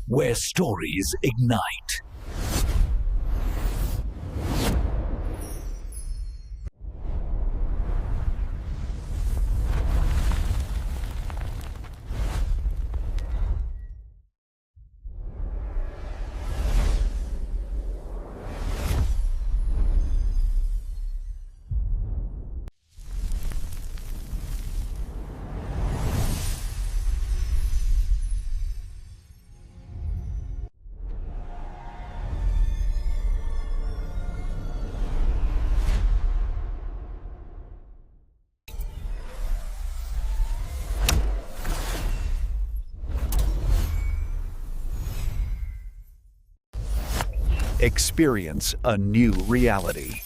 where stories ignite. Experience a new reality.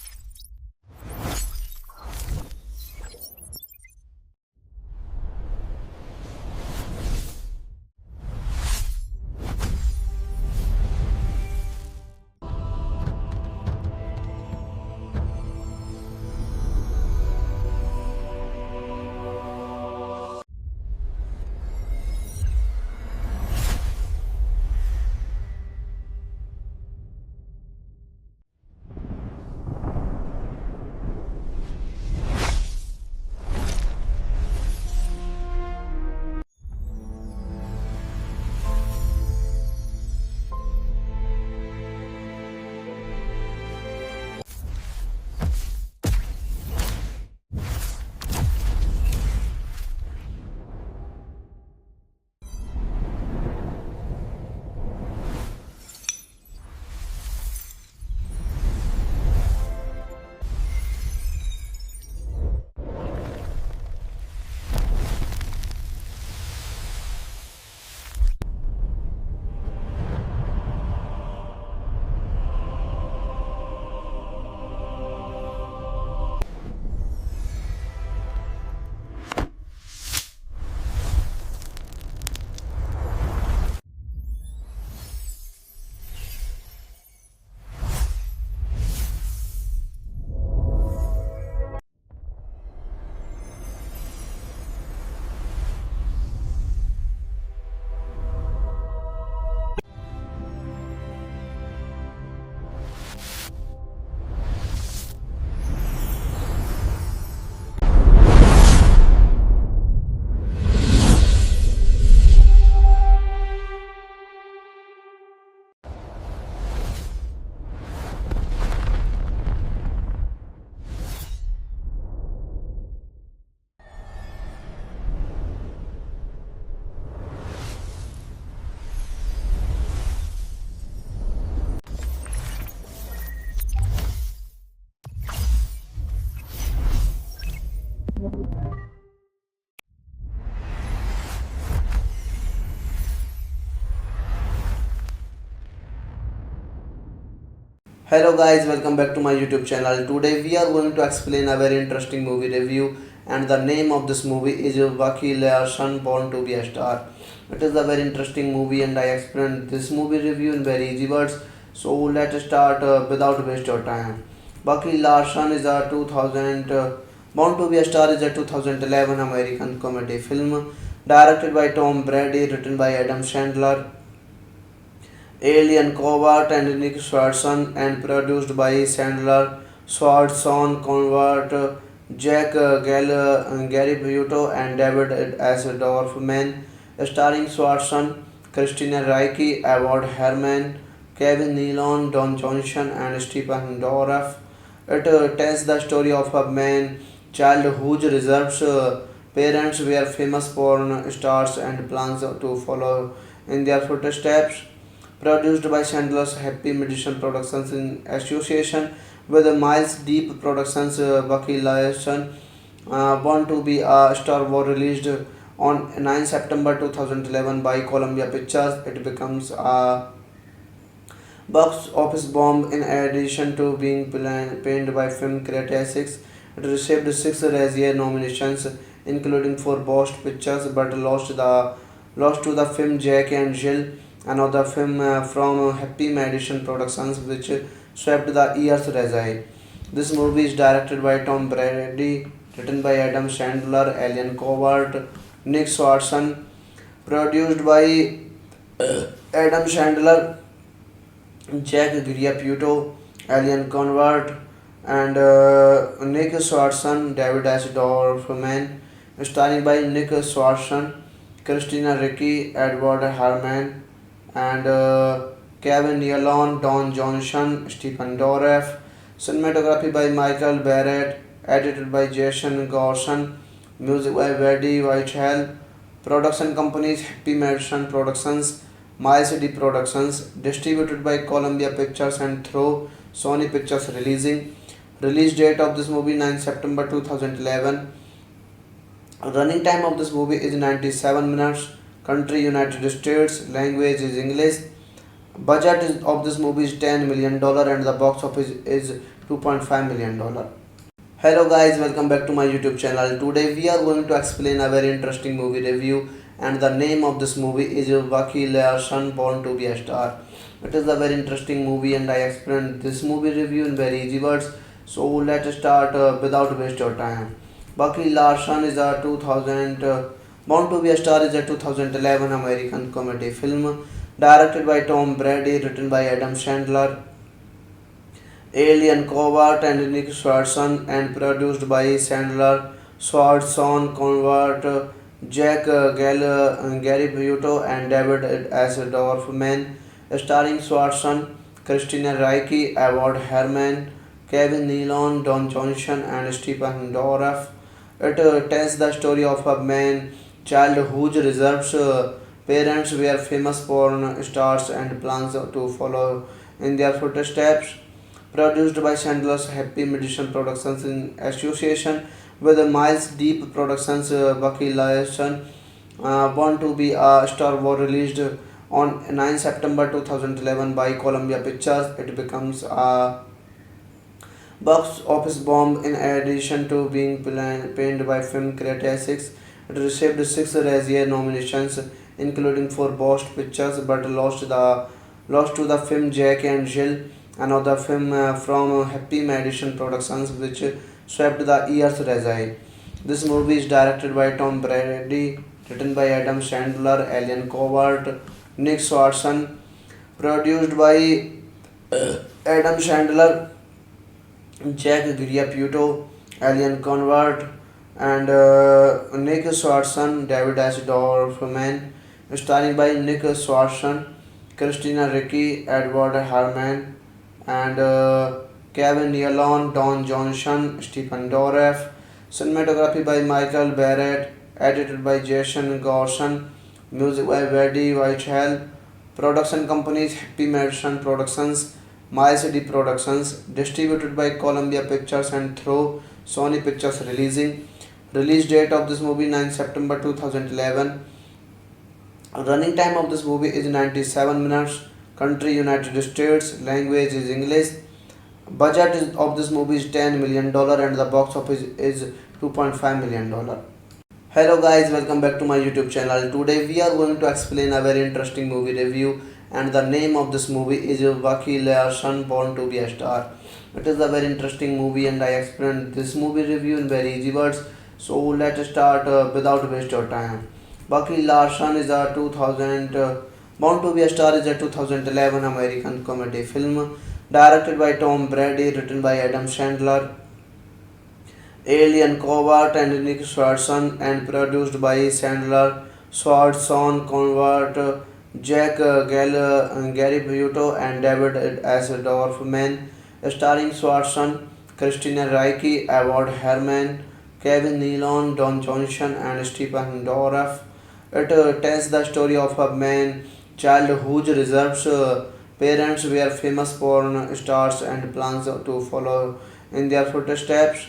Hello guys, welcome back to my YouTube channel. Today we are going to explain a very interesting movie review, and the name of this movie is Waki Larson Born to be a Star. It is a very interesting movie and I explained this movie review in very easy words. So let's start without waste your time. Bucky Larson is a 2000 Born to be a Star is a 2011 American comedy film directed by Tom Brady, written by Adam Sandler, Alien Covert and Nick Swartzen, and produced by Sandler, Swartzen, Convert, Jack Gary Buto, and David S. Dorfman, starring Swartzen, Christina Ricci, Edward Herman, Kevin Nealon, Don Johnson, and Stephen Dorff. It tells the story of a man child whose reserves parents were famous porn stars and plans to follow in their footsteps. Produced by Chandler's Happy Medicine Productions in association with Miles Deep Productions, Bucky Larson, Born to be a Star was released on 9 September 2011 by Columbia Pictures. It becomes a box office bomb in addition to being panned by film critics. It received six Razzie nominations, including for Best Pictures, but lost to the film Jack and Jill, another film from Happy Madison Productions, which swept the year's Razzie. This movie is directed by Tom Brady, written by Adam Sandler, Alien Covert, Nick Swartzen, produced by Adam Chandler, Jack Griapputo, Alien Convert, and Nick Swartzen, David S. Dorfman, starring by Nick Swartzen, Christina Ricci, Edward Harman, and Kevin Nealon, Don Johnson, Stephen Dorff. Cinematography by Michael Barrett, edited by Jason Gorson, music by Eddie Whitehall. Production companies Happy Madison Productions, My City Productions, distributed by Columbia Pictures and through Sony Pictures Releasing. Release date of this movie 9 September 2011. Running time of this movie is 97 minutes. Country United States. Language is English. Of this movie is $10 million and the box office is $2.5 million. Hello guys, welcome back to my YouTube channel. Today we are going to explain a very interesting movie review, and the name of this movie is Bucky Larson Born to be a Star. It is a very interesting movie and I explained this movie review in very easy words. So let's start without waste your time. Bucky Larson is a 2000 Born to be a Star is a 2011 American comedy film directed by Tom Brady, written by Adam Sandler, Alien Covert and Nick Swartzen, and produced by Sandler, Swartzen, Convert, Jack Gary Buto, and David S. Dorfman, starring Swartzen, Christina Ricci, Edward Herman, Kevin Nealon, Don Johnson, and Stephen Dorff. It tells the story of a man child whose reserves parents were famous porn stars and plans to follow in their footsteps. Produced by Chandler's Happy Madison Productions in association with Miles Deep Productions. Bucky Larson Born to be a Star was released on 9 September 2011 by Columbia Pictures. It becomes a box office bomb in addition to being panned by film critics. It received 6 Razzie nominations, including for Best Pictures, but lost to the film Jack and Jill, another film from Happy Madison Productions, which swept the year's Razzie. This movie is directed by Tom Brady, written by Adam Sandler, Alien Covert, Nick Swartzen, produced by Adam Sandler, Jack Griapputo, Alien Convert, and Nick Swartzen, David S. Dorfman, starring by Nick Swartzen, Christina Ricci, Edward Harman, and Kevin Nealon, Don Johnson, Stephen Dorff. Cinematography by Michael Barrett, edited by Jason Gorson, music by Eddie Whitehall. Production companies Happy Madison Productions, My City Productions, distributed by Columbia Pictures and through Sony Pictures Releasing. Release date of this movie 9 September 2011. Running time of this movie is 97 minutes. Country United States. Language is English. Of this movie is $10 million and the box office is $2.5 million. Hello guys, welcome back to my YouTube channel. Today we are going to explain a very interesting movie review, and the name of this movie is Bucky Larson Born to be a Star. It is a very interesting movie and I explained this movie review in very easy words. So let's start without waste your time. Bucky Larson is a 2000 Born to be a Star is a 2011 American comedy film directed by Tom Brady, written by Adam Sandler, Alien Covert and Nick Swartzen, and produced by Sandler, Swartzen, Convert, Jack Gary Buto, and David S. Dorfman, starring Swartzen, Christina Ricci, Edward Herman, Kevin Nealon, Don Johnson, and Stephen Dorff. It tells the story of a man child whose reserves parents were famous porn stars and plans to follow in their footsteps.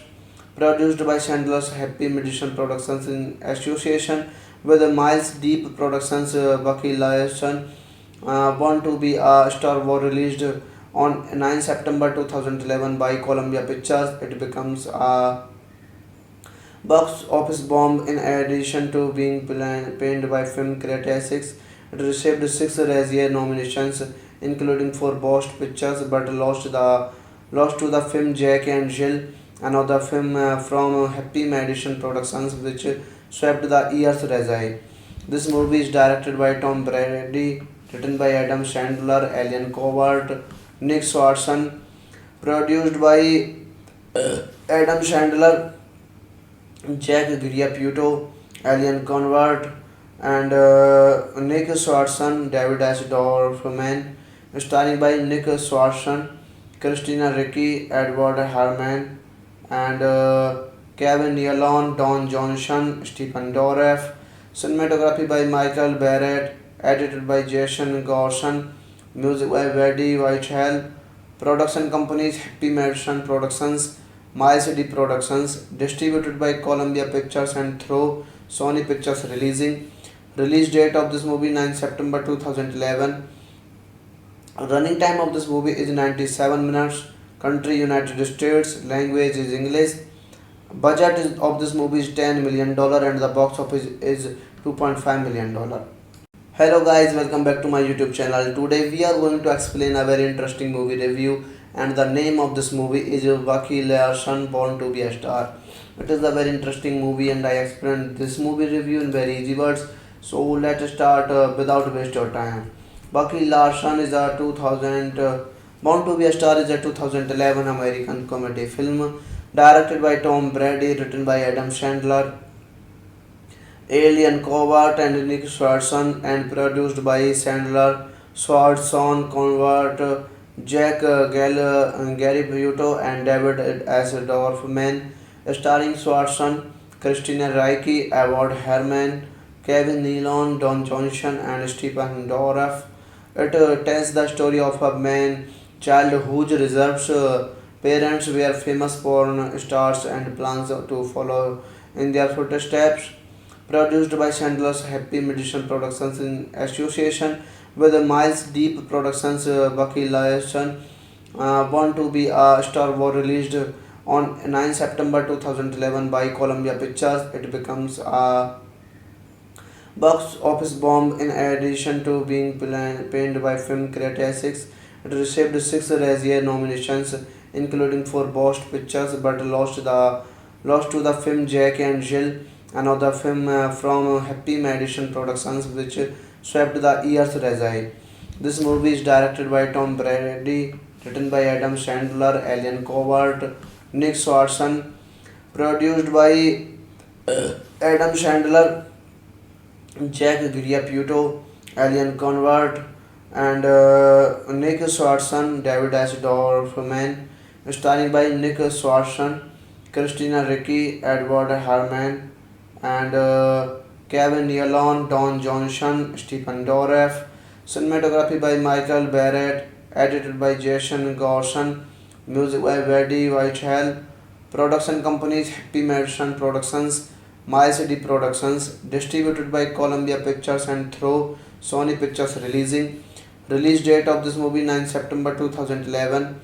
Produced by Chandler's Happy Madison Productions in association with Miles Deep Productions. Bucky Larson Born to be a Star was released on 9 September 2011 by Columbia Pictures. It becomes a box office bomb in addition to being panned by film critics. It received 6 Razzie nominations, including for Best Pictures, but lost to the film Jack and Jill, another film from Happy Madison Productions, which swept the year's Razzie. This movie is directed by Tom Brady, written by Adam Sandler, Alien Covert, Nick Swartzen, produced by Adam Sandler, Jack Griapputo, Alien Convert, and Nick Swartzen, David S. Dorfman, starring by Nick Swartzen, Christina Ricci, Edward Herrmann, and Kevin Nealon, Don Johnson, Stephen Dorff, cinematography by Michael Barrett, edited by Jason Gorson, music by Eddie Whitehall, production companies Happy Madison Productions, Miles D Productions, distributed by Columbia Pictures and through Sony Pictures Releasing. Release date of this movie 9 September 2011. Running time of this movie is 97 minutes. Country United States. Language is English. Of this movie is $10 million and the box office is $2.5 million. Hello guys, welcome back to my YouTube channel. Today we are going to explain a very interesting movie review, and the name of this movie is Bucky Larson Born to be a Star. It is a very interesting movie and I explained this movie review in very easy words. So let's start without waste your time. Bucky Larson is a 2000 Born to be a Star is a 2011 American comedy film directed by Tom Brady, written by Adam Sandler, Alien Covert and Nick Swartzen, and produced by Sandler, Swartzen, Convert, Jack Gary Buto, and David S. Dorfman, starring Swartzen, Christina Ricci, Edward Herrmann, Kevin Nealon, Don Johnson, and Stephen Dorff. It tells the story of a man child whose reserves parents were famous porn stars and plans to follow in their footsteps. Produced by Sandler's Happy Madison Productions in association with Miles Deep Productions, Bucky Larson, Born to be a Star was released on 9 September 2011 by Columbia Pictures. It becomes a box office bomb in addition to being panned by film critics. It received 6 Razzie nominations, including 4 Best Pictures, but lost to the film Jack and Jill, another film from Happy Madison Productions, which swept the year's Razzie. This movie is directed by Tom Brady, written by Adam Sandler, Alien Covert, Nick Swartzen, produced by Adam Sandler, Jack Griapputo, Alien Convert, and Nick Swartzen, David S. Dorfman, starring by Nick Swartzen, Christina Ricci, Edward Herrmann, and Kevin Nealon, Don Johnson, Stephen Dorff, cinematography by Michael Barrett, edited by Jason Gorson, music by Eddie Whitehall, production companies Happy Madison Productions, Miles D Productions, distributed by Columbia Pictures and through Sony Pictures Releasing. Release date of this movie 9 September 2011.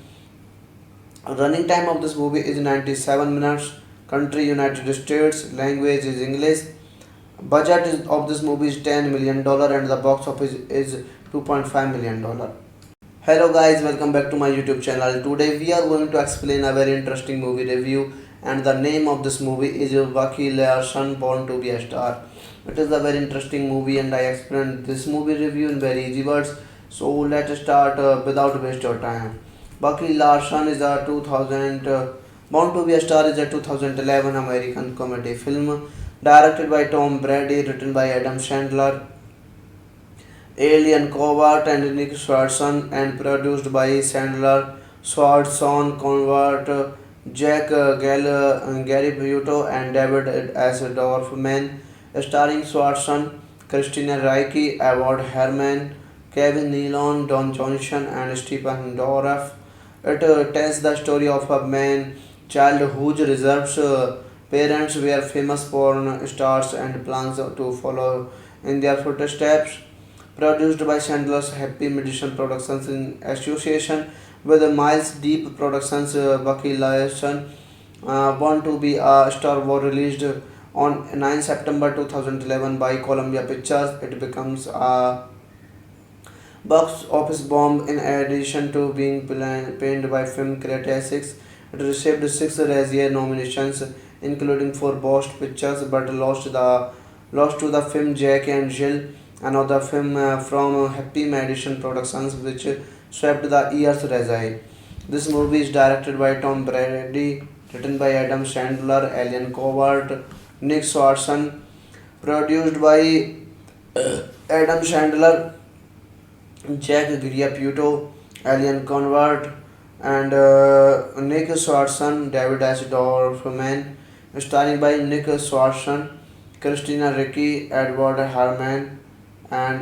Running time of this movie is 97 minutes. Country United States. Language is English. Of this movie is $10 million and the box office is $2.5 million. Hello guys, welcome back to my YouTube channel. Today we are going to explain a very interesting movie review, and the name of this movie is Bucky Larson Born to be a Star. It is a very interesting movie and I explained this movie review in very easy words. So let's start without waste your time. Bucky Larson is a 2000 Born to be a Star is a 2011 American comedy film directed by Tom Brady, written by Adam Sandler, Alien Covert and Nick Swartzen, and produced by Sandler, Swartzen, Convert, Jack Gary Buto, and David S. Dorfman, starring Swartzen, Christina Ricci, Edward Herrmann, Kevin Nealon, Don Johnson, and Stephen Dorff. It tells the story of a man child whose reserves parents were famous porn stars and plans to follow in their footsteps. Produced by Sandler's Happy Madison Productions in association with Miles Deep Productions, Bucky Larson, Born to be a Star was released on 9 September 2011 by Columbia Pictures. It becomes a box office bomb in addition to being panned by film critics. It received 6 Razzie nominations, including 4 Best Pictures, but lost to the film Jack and Jill, another film from Happy Madison Productions, which swept the year's Razai. This movie is directed by Tom Brady, written by Adam Sandler, Alien Covert, Nick Swartzen, produced by Adam Sandler, Jack Griaputo, Alien Convert, and Nick Swartzen, David S. Dorfman, starring by Nick Swartzen, Christina Ricci, Edward Harman, and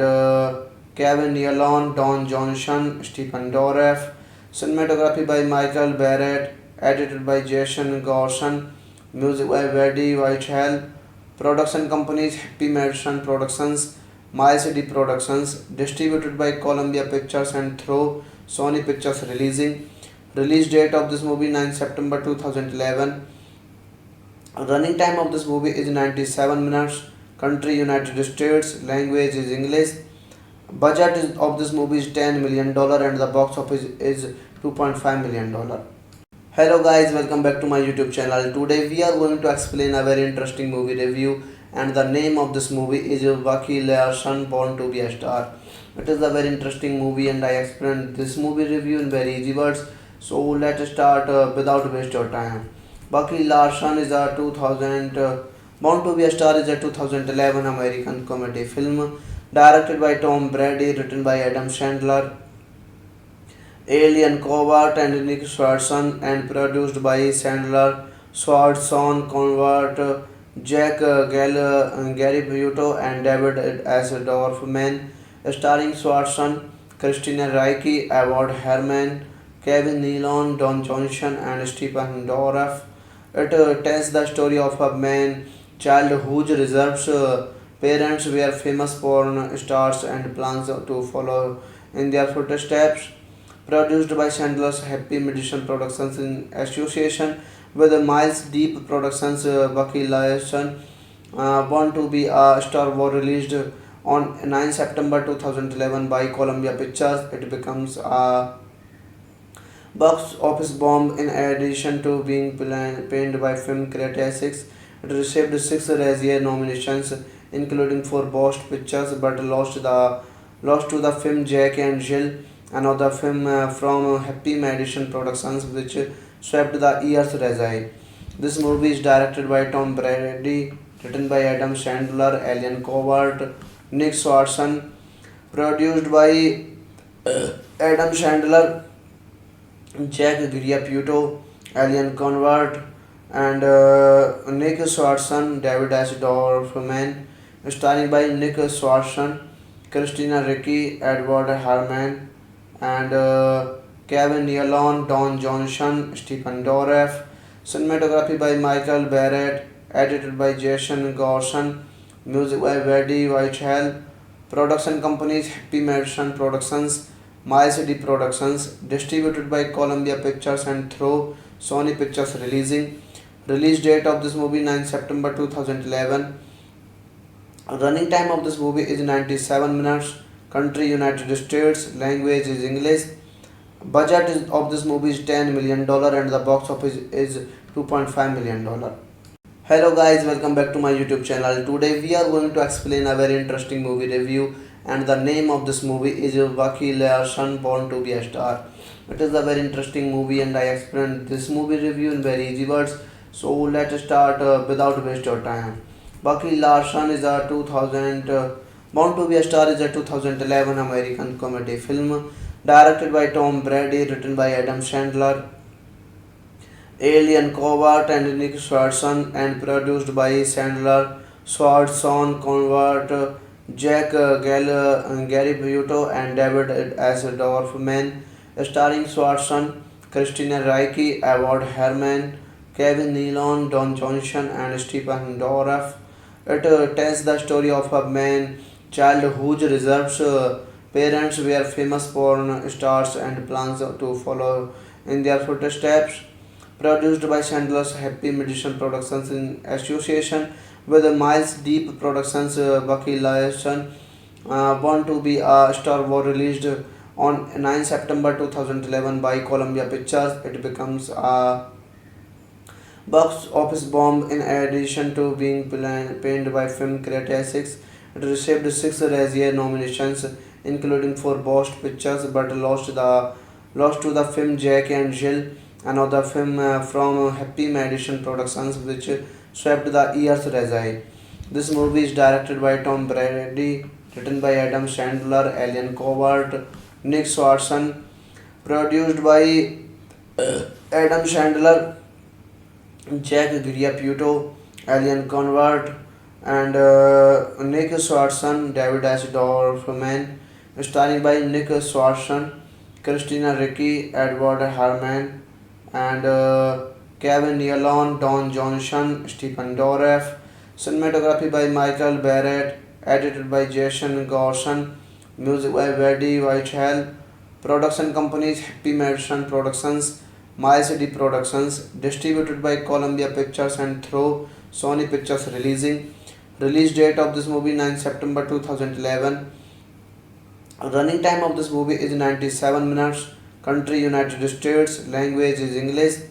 Kevin Nealon, Don Johnson, Stephen Dorff. Cinematography by Michael Barrett, edited by Jason Gorson, music by Eddie Whitehall. Production companies Happy Madison Productions, My City Productions, distributed by Columbia Pictures and through Sony Pictures Releasing. Release date of this movie 9 September 2011. Running time of this movie is 97 minutes. Country United States. Language is English. Of this movie is $10 million and the box office is $2.5 million. Hello guys, welcome back to my YouTube channel. Today we are going to explain a very interesting movie review, and the name of this movie is Bucky Larson Born to be a Star. It is a very interesting movie and I explained this movie review in very easy words. So let's start without waste your time. Bucky Larson is a 2000 Born to be a Star is a 2011 American comedy film directed by Tom Brady, written by Adam Sandler, Alien Covert, and Nick Swartzen, and produced by Sandler, Swartzen, Convert, Jack Gary Buto, and David S. Dorfman, starring Swartzen, Christina Ricci, Edward Herman, Kevin Nealon, Don Johnson, and Stephen Dorff. It tells the story of a man child whose reserves parents were famous porn stars and plans to follow in their footsteps. Produced by Chandler's Happy Madison Productions in association with Miles Deep Productions, Bucky Larson, Born to be a Star was released on 9 September 2011 by Columbia Pictures. It becomes a box office bomb in addition to being panned by film critics. It received six Razzie nominations, including for Best Pictures, but lost to the film Jack and Jill, another film from Happy Madison Productions, which swept the year's Razzie. This movie is directed by Tom Brady, written by Adam Sandler, Alien Covert, Nick Swartzen, produced by Adam Sandler, Jack Griaputo, Alien Convert, and Nick Swartzen, David S. Dorfman, starring by Nick Swartzen, Christina Ricci, Edward Harman, and Kevin Nealon, Don Johnson, Stephen Dorff. Cinematography by Michael Barrett, edited by Jason Gorson, music by Eddie Whitehall. Production companies Happy Madison Productions, My City Productions, distributed by Columbia Pictures and through Sony Pictures Releasing. Release date of this movie 9 September 2011. Running time of this movie is 97 minutes. Country United States. Language is English. Of this movie is $10 million and the box office is $2.5 million. Hello guys, welcome back to my YouTube channel. Today we are going to explain a very interesting movie review, and the name of this movie is Bucky Larson Born to be a Star. It is a very interesting movie and I explained this movie review in very easy words. So let's start without waste your time. Bucky Larson is a 2000 Born to be a Star is a 2011 American comedy film directed by Tom Brady, written by Adam Sandler, Alien Covert, and Nick Swartzen, and produced by Sandler, Swartzen, Convert, Jack Gary Buto, and David S. Dorfman, starring Swartzen, Christina Ricci, Edward Herman, Kevin Nealon, Don Johnson, and Stephen Dorff. It tells the story of a man child whose reserves parents were famous porn stars and plans to follow in their footsteps. Produced by Chandler's Happy Madison Productions in association with Miles Deep Productions, Bucky Larson, Born to be a Star was released on 9 September 2011 by Columbia Pictures. It becomes a box office bomb in addition to being panned by film critics. It received six Razzie nominations, including for Best Pictures, but lost to the film Jack and Jill, another film from Happy Madison Productions, which swept the year's Razzie. This movie is directed by Tom Brady, written by Adam Sandler, Alien Covert, Nick Swartzen, produced by Adam Sandler, Jack Griapputo, Alien Convert, and Nick Swartzen, David S. Dorfman, starring by Nick Swartzen, Christina Ricci, Edward Harmon, and Kevin Nealon, Don Johnson, Stephen Dorff, cinematography by Michael Barrett, edited by Jason Gorson, music by Eddie Whitehall, production companies Happy Madison Productions, Miles D Productions, distributed by Columbia Pictures and through Sony Pictures Releasing. Release date of this movie 9 September 2011. Running time of this movie is 97 minutes. Country United States. Language is English.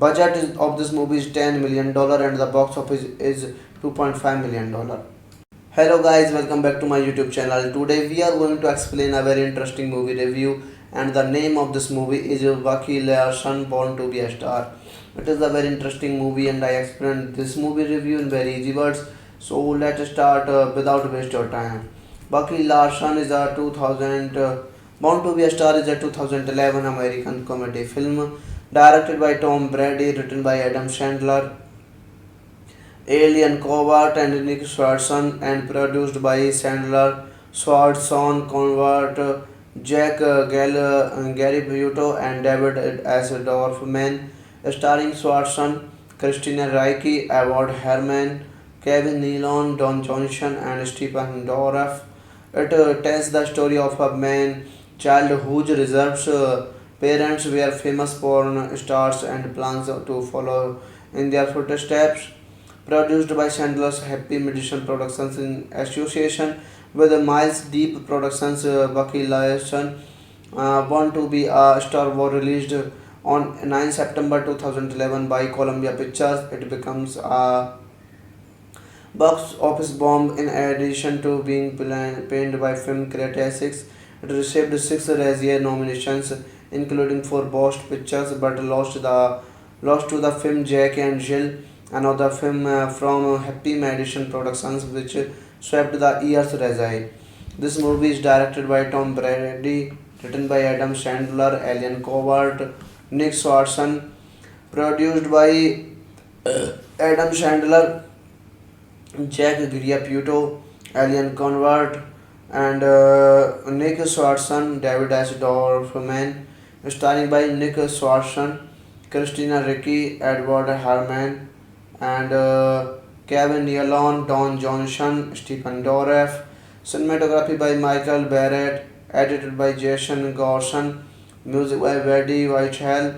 Of this movie is $10 million and the box office is $2.5 million. Hello guys, welcome back to my YouTube channel. Today we are going to explain a very interesting movie review, and the name of this movie is Bucky Larson Born to be a Star. It is a very interesting movie and I explained this movie review in very easy words. So let's start without waste your time. Bucky Larson is a 2000 Born to be a Star is a 2011 American comedy film directed by Tom Brady, written by Adam Sandler, Alien Covert and Nick Swartzen, and produced by Sandler, Swartzen, Convert, Jack Gary Buto, and David S. Dorfman, starring Swartzen, Christina Ricci, Edward Herman, Kevin Nealon, Don Johnson, and Stephen Dorff. It tells the story of a man child whose reserves parents were famous porn stars and plans to follow in their footsteps. Produced by Sandler's Happy Madison Productions in association with Miles Deep Productions. Bucky Larson Born to be a Star was released on 9 September 2011 by Columbia Pictures. It becomes a box office bomb in addition to being panned by film critics. It received six Razzie nominations, including for Best Pictures, but lost to the film Jack and Jill, another film from Happy Madison Productions, which swept the year's Razzie. This movie is directed by Tom Brady, written by Adam Sandler, Alien Covert, Nick Swartzen, produced by Adam Sandler, Jack Griapputo, Alien Convert, and Nick Swartzen, David S. Dorfman, starring by Nick Swartzen, Christina Ricci, Edward Harmon, and Kevin Nealon, Don Johnson, Stephen Dorff, cinematography by Michael Barrett, edited by Jason Gorson, music by Eddie Whitehall,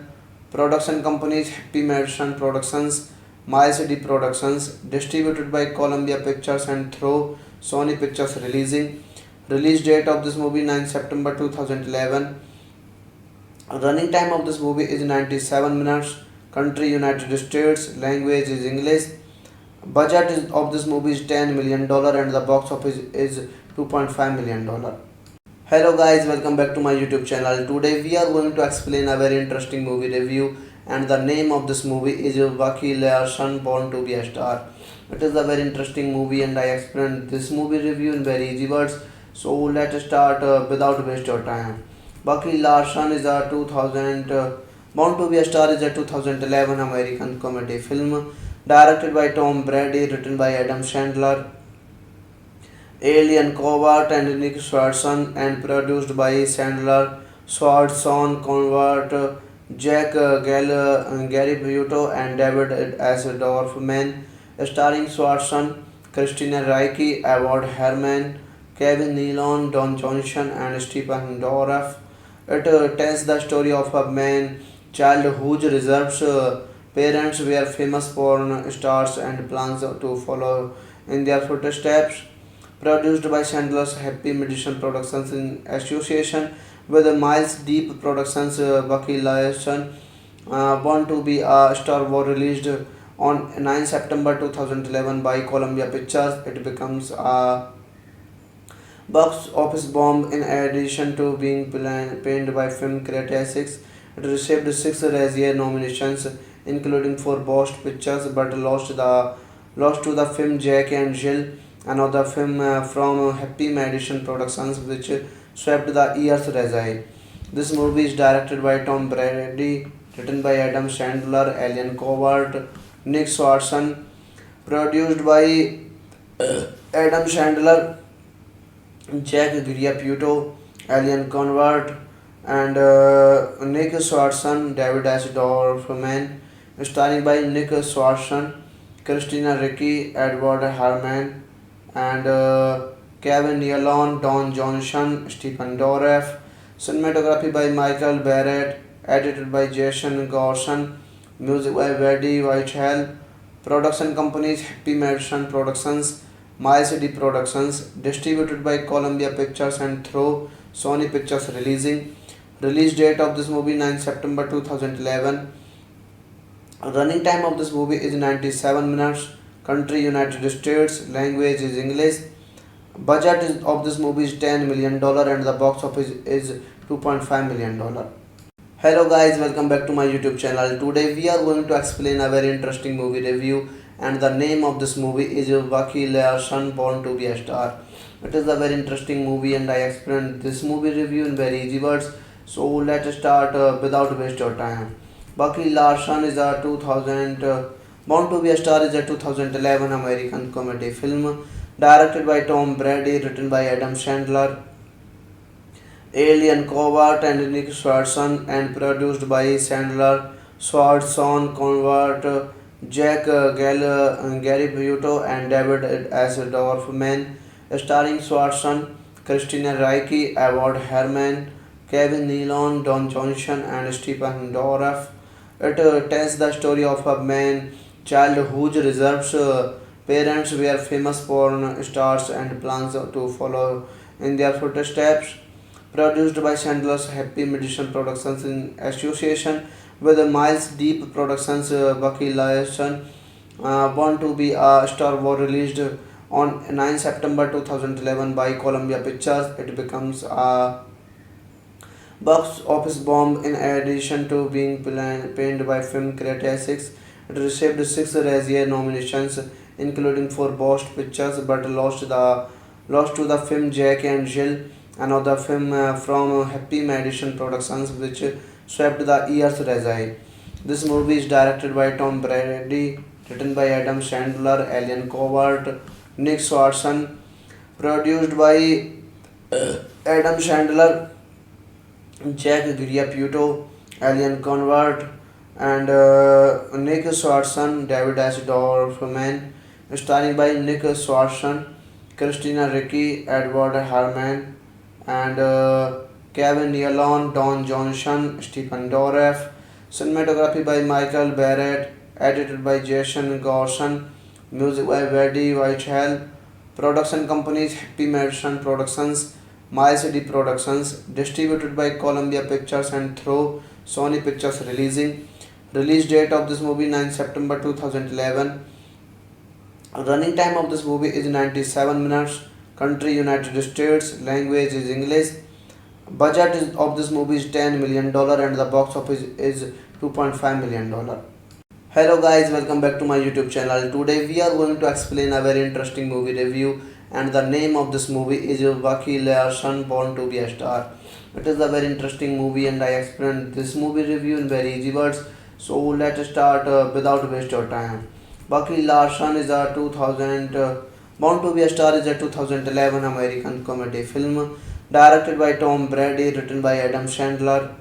production companies Happy Madison Productions, Miles D Productions, distributed by Columbia Pictures and through Sony Pictures Releasing. Release date of this movie 9 September 2011. Running time of this movie is 97 minutes. Country United States. Language is English. Of this movie is $10 million and the box office is $2.5 million. Hello guys, welcome back to my YouTube channel. Today we are going to explain a very interesting movie review, and the name of this movie is Bucky Larson Born to be a Star. It is a very interesting movie and I explained this movie review in very easy words. So let's start without waste your time. Bucky Larson is a 2000 Born to be a Star is a 2011 American comedy film directed by Tom Brady, written by Adam Sandler, Alien Covert and Nick Swartzen, and produced by Sandler, Swartzen, Convert, Jack Gary Buto, and David S. Dorfman, starring Swartzen, Christina Ricci, Edward Herman, Kevin Nealon, Don Johnson, and Stephen Dorff. It tells the story of a man child whose reserves parents were famous porn stars and plans to follow in their footsteps. Produced by Sandler's Happy Madison Productions in association with Miles Deep Productions. Bucky Larson Born to be a Star was released on 9 September 2011 by Columbia Pictures. It becomes a Box office bomb. In addition to being panned by film critics, it received six Razzie nominations, including for Best Pictures, but lost to the film Jack and Jill, another film from Happy Madison Productions, which swept the year's Razzie. This movie is directed by Tom Brady, written by Adam Sandler, Alien Covert, Nick Swartzen, produced by Adam Sandler, Jack Griapputo, Alien Convert, and Nick Swartzen, David S. Dorfman, starring by Nick Swartzen, Christina Ricci, Edward Harman, and Kevin Nealon, Don Johnson, Stephen Dorff. Cinematography by Michael Barrett, edited by Jason Gorson, music by Eddie Whitehall. Production companies Happy Madison Productions, My City Productions, distributed by Columbia Pictures and through Sony Pictures Releasing. Release date of this movie 9 September 2011. Running time of this movie is 97 minutes. Country United States. Language is English. Of this movie is $10 million and the box office is $2.5 million. Hello guys, welcome back to my YouTube channel. Today we are going to explain a very interesting movie review, and the name of this movie is Bucky Larson Born to be a Star. It is a very interesting movie and I explained this movie review in very easy words. So let's start without waste your time. Bucky Larson is a 2000 Born to be a Star is a 2011 American comedy film directed by Tom Brady, written by Adam Sandler, Alien Covert, and Nick Swartzen, and produced by Sandler, Swartzen, Convert, Jack Gary Buto, and David S. Dorfman, starring Swartzen, Christina Ricci, Edward Herman, Kevin Nealon, Don Johnson, and Stephen Dorff. It tells the story of a man child whose reserves parents were famous porn stars and plans to follow in their footsteps. Produced by Sandler's Happy Madison Productions in association with Miles Deep Productions. Bucky Larson Born to be a Star was released on 9 September 2011 by Columbia Pictures. It becomes a box office bomb. In addition to being panned by film critics, it received six Razzie nominations, including for Best Pictures, but lost to the film Jack and Jill, another film from Happy Madison Productions, which swept the year's Razzie. This movie is directed by Tom Brady, written by Adam Sandler, Alien Covert, Nick Swartzen, produced by Adam Sandler, Jack Griapputo, Alien Convert, and Nick Swartzen, David S. Dorfman, starring by Nick Swartzen, Christina Ricci, Edward Harman, and Kevin Nealon, Don Johnson, Stephen Dorff. Cinematography by Michael Barrett, edited by Jason Gorson, music by Eddie Whitehall. Production companies Happy Madison Productions, My City Productions, distributed by Columbia Pictures and through Sony Pictures Releasing. Release date of this movie 9 September 2011. Running time of this movie is 97 minutes. Country United States. Language is English. Of this movie is $10 million and the box office is $2.5 million. Hello guys, welcome back to my YouTube channel. Today we are going to explain a very interesting movie review, and the name of this movie is Bucky Larson Born to be a Star. It is a very interesting movie and I explained this movie review in very easy words. So let's start without waste your time. Bucky Larson is a 2000 Born to be a Star is a 2011 American comedy film directed by Tom Brady, written by Adam Sandler,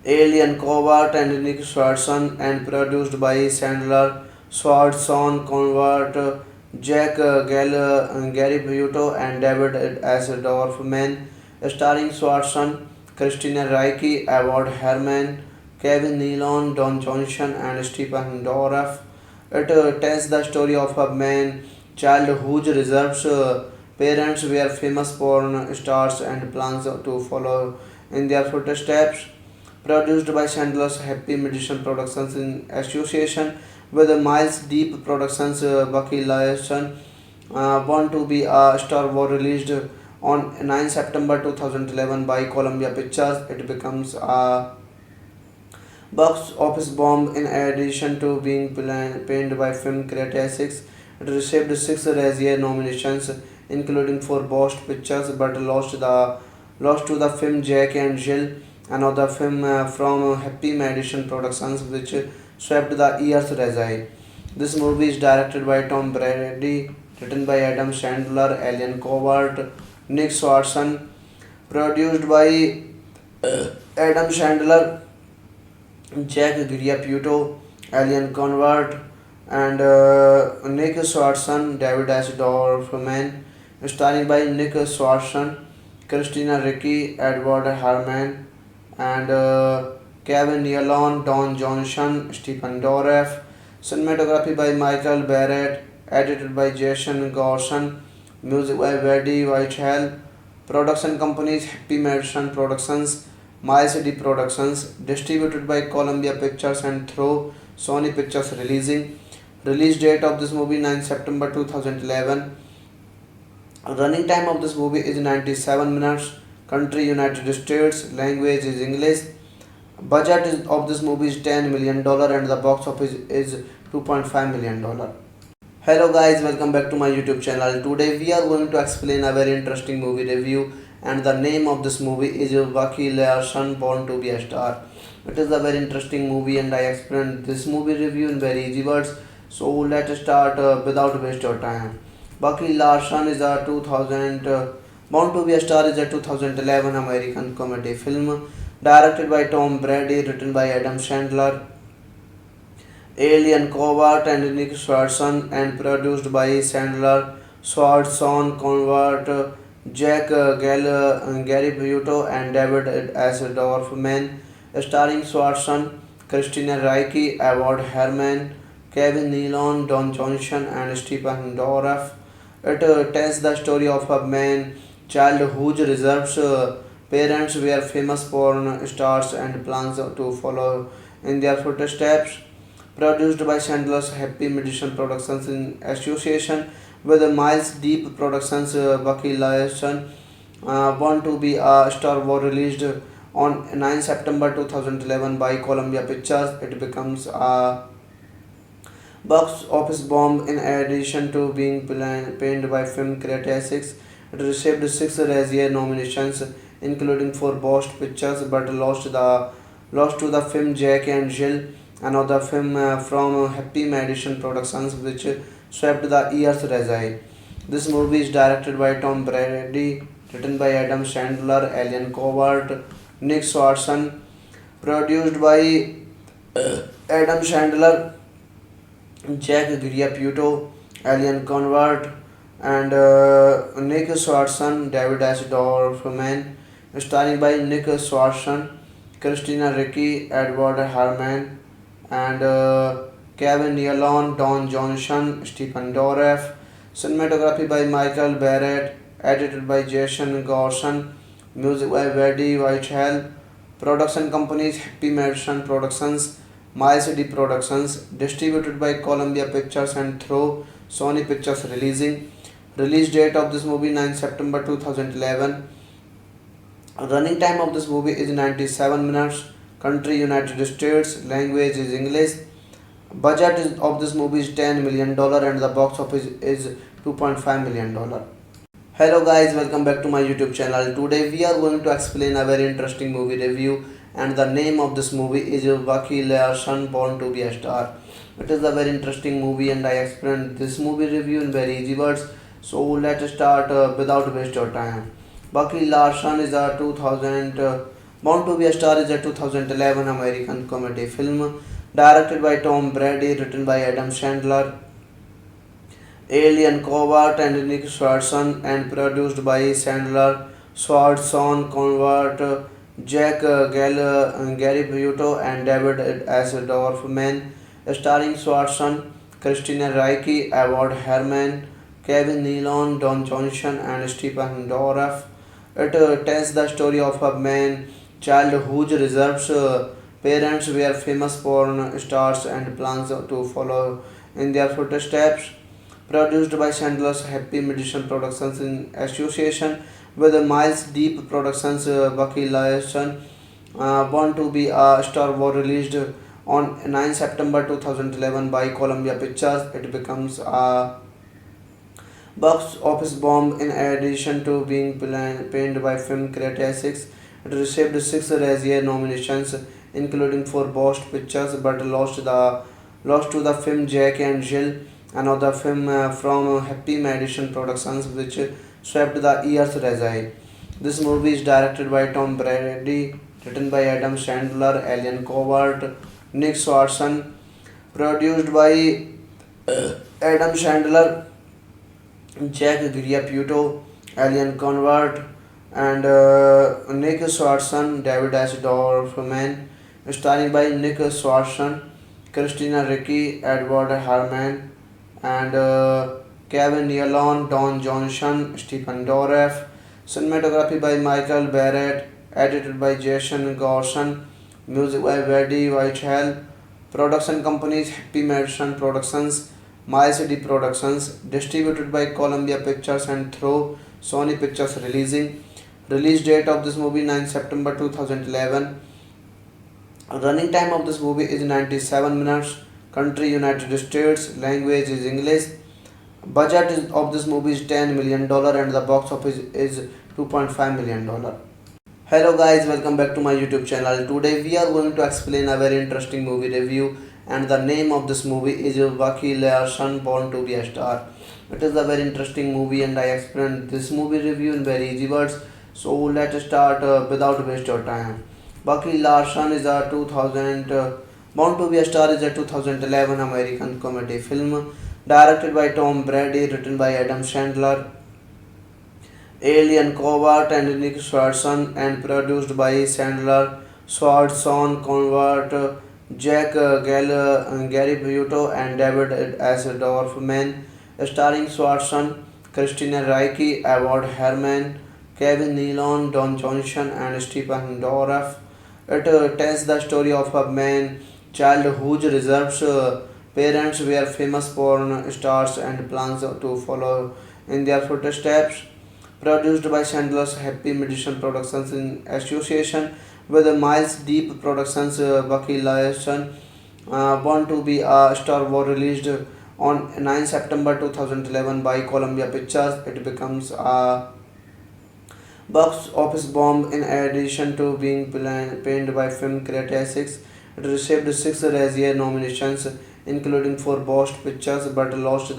Alien Covert, and Nick Swartzen, and produced by Sandler, Swartzen, Convert, Jack Gary Buto, and David S. Dorfman, starring Swartzen, Christina Ricci, Edward Herman, Kevin Nealon, Don Johnson, and Stephen Dorff. It tells the story of a man child whose reserves parents were famous porn stars and plans to follow in their footsteps. Produced by Sandler's Happy Madison Productions in association with Miles Deep Productions. Bucky Larson Born to be a Star was released on 9 September 2011 by Columbia Pictures. It becomes a box office bomb in addition to being panned by film critics. It received six Razzie nominations, including for Best Pictures, but lost to the film Jack and Jill, another film from Happy Madison Productions, which swept the year's Razzie. This movie is directed by Tom Brady, written by Adam Sandler, Alien Covert, Nick Swartzen, produced by Adam Sandler, Jack Griapputo, Alien Convert, and Nick Swartzen, David S. Dorfman, starring by Nick Swartzen, Christina Ricci, Edward Harmon, and Kevin Nealon, Don Johnson, Stephen Dorff, cinematography by Michael Barrett, edited by Jason Gorson, music by Eddie Whitehall, production companies Happy Madison Productions, Miles D Productions, distributed by Columbia Pictures and through Sony Pictures Releasing. Release date of this movie 9 September 2011. Running time of this movie is 97 minutes. Country United States. Language is English. Of this movie is $10 million and the box office is $2.5 million. Hello guys, welcome back to my YouTube channel. Today we are going to explain a very interesting movie review, and the name of this movie is Bucky Larson Born to be a Star. It is a very interesting movie and I explained this movie review in very easy words. So let's start without waste of time. Bucky Larson is a 2000 Born to be a Star is a 2011 American comedy film directed by Tom Brady, written by Adam Sandler, Alien Covert, and Nick Swartzen, and produced by Sandler, Swartzen, Convert, Jack Gary Buto, and David S. Dorfman, starring Swartzen, Christina Ricci, Edward Herman, Kevin Nealon, Don Johnson, and Stephen Dorff. It tells the story of a man child whose reserves parents were famous porn stars and plans to follow in their footsteps. Produced by Sandler's Happy Madison Productions in association with Miles Deep Productions, Bucky Larson, Born to be a Star was released on 9 September 2011 by Columbia Pictures. It becomes a box office bomb in addition to being panned by film critics. It received six Razzie nominations, including for Best Pictures, but lost to the film Jack and Jill, another film from Happy Madison Productions, which swept the year's Razzie. This movie is directed by Tom Brady, written by Adam Sandler, Alien Covert, Nick Swartzen, produced by Adam Sandler, Jack Griapputo, Alien Convert, and Nick Swartzen, David S. Dorfman, starring by Nick Swartzen, Christina Ricci, Edward Harmon, and Kevin Nealon, Don Johnson, Stephen Dorff, cinematography by Michael Barrett, edited by Jason Gorson, music by Eddie Whitehall, production companies Happy Madison Productions, Miles D Productions, distributed by Columbia Pictures and through Sony Pictures Releasing. Release date of this movie 9 September 2011. Running time of this movie is 97 minutes. Country United States. Language is English. Of this movie is $10 million and the box office is $2.5 million. Hello guys, welcome back to my YouTube channel. Today we are going to explain a very interesting movie review, and the name of this movie is Bucky Larson Born to be a Star. It is a very interesting movie and I explained this movie review in very easy words. So let's start without waste of time. Bucky Larson is a 2000 Born to be a Star is a 2011 American comedy film directed by Tom Brady, written by Adam Sandler, Alien Covert, and Nick Swartzen, and produced by Sandler, Swartzen, Convert, Jack Gary Buto, and David S. Dorfman, starring Swartzen, Christina Ricci, Edward Herman, Kevin Nealon, Don Johnson, and Stephen Dorff. It tells the story of a man child whose reserves parents were famous porn stars and plans to follow in their footsteps. produced by Chandler's Happy Medicine Productions in association with Miles Deep Productions. Bucky Larson, Born to be a Star, was released on 9 September 2011 by Columbia Pictures. It becomes a box office bomb in addition to being panned by film critics. It received six Razzie nominations, including for Best Pictures, but lost to the film Jack and Jill, another film from Happy Madison Productions, which swept the year's Razzie. This movie is directed by Tom Brady, written by Adam Sandler, Alien Covert, Nick Swartzen, produced by Adam Sandler, Jack Griapputo, Alien Convert, and Nick Swartzen, David S. Dorfman, starring by Nick Swartzen, Christina Ricci, Edward Harmon, and Kevin Nealon, Don Johnson, Stephen Dorff. Cinematography by Michael Barrett, edited by Jason Gorson, music by Eddie Whitehall. Production companies Happy Madison Productions, My City Productions, distributed by Columbia Pictures and through Sony Pictures Releasing. Release date of this movie 9 September 2011. Running time of this movie is 97 minutes. Country United States. Language is English. Of this movie is $10 million and the box office is $2.5 million. Hello guys, welcome back to my YouTube channel. Today we are going to explain a very interesting movie review, and the name of this movie is Bucky Larson, Born to be a Star. It is a very interesting movie and I explained this movie review in very easy words. So let's start without waste your time. Bucky Larson is a 2000 Born to be a Star is a 2011 American comedy film directed by Tom Brady, written by Adam Sandler, Alien Covert, and Nick Swartzen, and produced by Sandler, Swartzen, Convert, Jack Gary Buto, and David S. Dorfman, starring Swartzen, Christina Ricci, Edward Herman, Kevin Nealon, Don Johnson, and Stephen Dorff. It tells the story of a man child whose reserves parents were famous porn stars and plans to follow in their footsteps. Produced by Chandler's Happy Medicine Productions in association with Miles Deep Productions. Bucky Larson, Born to be a Star, was released on 9 September 2011 by Columbia Pictures. It becomes a box office bomb in addition to being panned by film critics. It received six Razzie nominations, including for Best Pictures, but lost to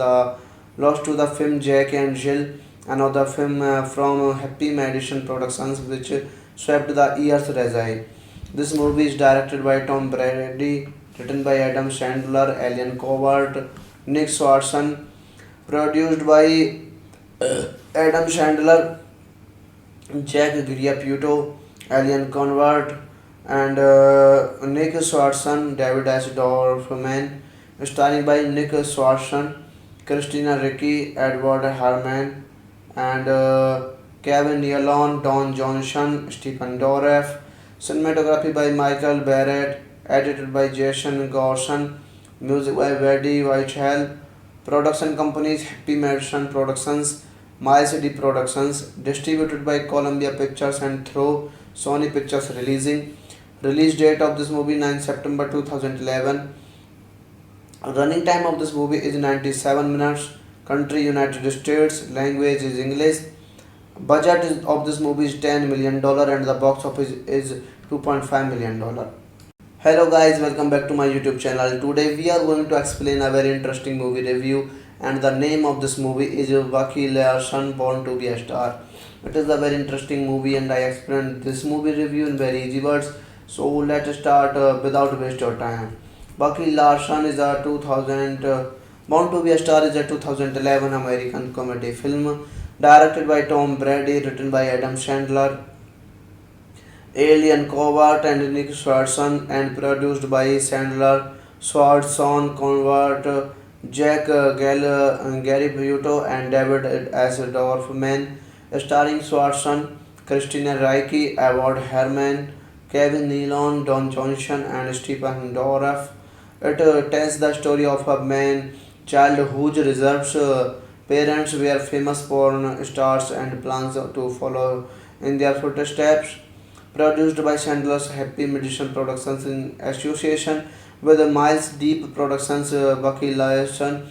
the film Jack and Jill, another film from Happy Madison Productions, which swept the year's Razzie. This movie is directed by Tom Brady, written by Adam Sandler, Alien Covert, Nick Swartzen, produced by Adam Sandler, Jack Griapputo, Alien Convert, and Nick Swartzen, David S. Dorfman, starring by Nick Swartzen, Christina Ricci, Edward Harmon, and Kevin Nealon, Don Johnson, Stephen Dorff. Cinematography by Michael Barrett, edited by Jason Gorson, music by Eddie Whitehall. Production companies Happy Madison Productions, My City Productions, distributed by Columbia Pictures and through Sony Pictures Releasing. Release date of this movie 9 September 2011. Running time of this movie is 97 minutes. Country United States. Language is English. Of this movie is $10 million and the box office is $2.5 million. Hello guys, welcome back to my YouTube channel. Today we are going to explain a very interesting movie review, and the name of this movie is Bucky Larson, Born to be a Star. It is a very interesting movie and I explained this movie review in very easy words. So let's start without waste your time. Bucky Larson is a 2000 Born to be a Star is a 2011 American comedy film directed by Tom Brady, written by Adam Sandler, Alien Covert, and Nick Swartzen, and produced by Sandler, Swartzen, Convert, Jack Gary Buto, and David S. Dorfman, starring Swartzen, Christina Ricci, Edward Herman, Kevin Nealon, Don Johnson, and Stephen Dorff. It tells the story of a man childhood reserves. Parents were famous porn stars and plans to follow in their footsteps. Produced by Chandler's Happy Medicine Productions in association with Miles Deep Productions, Bucky Larson,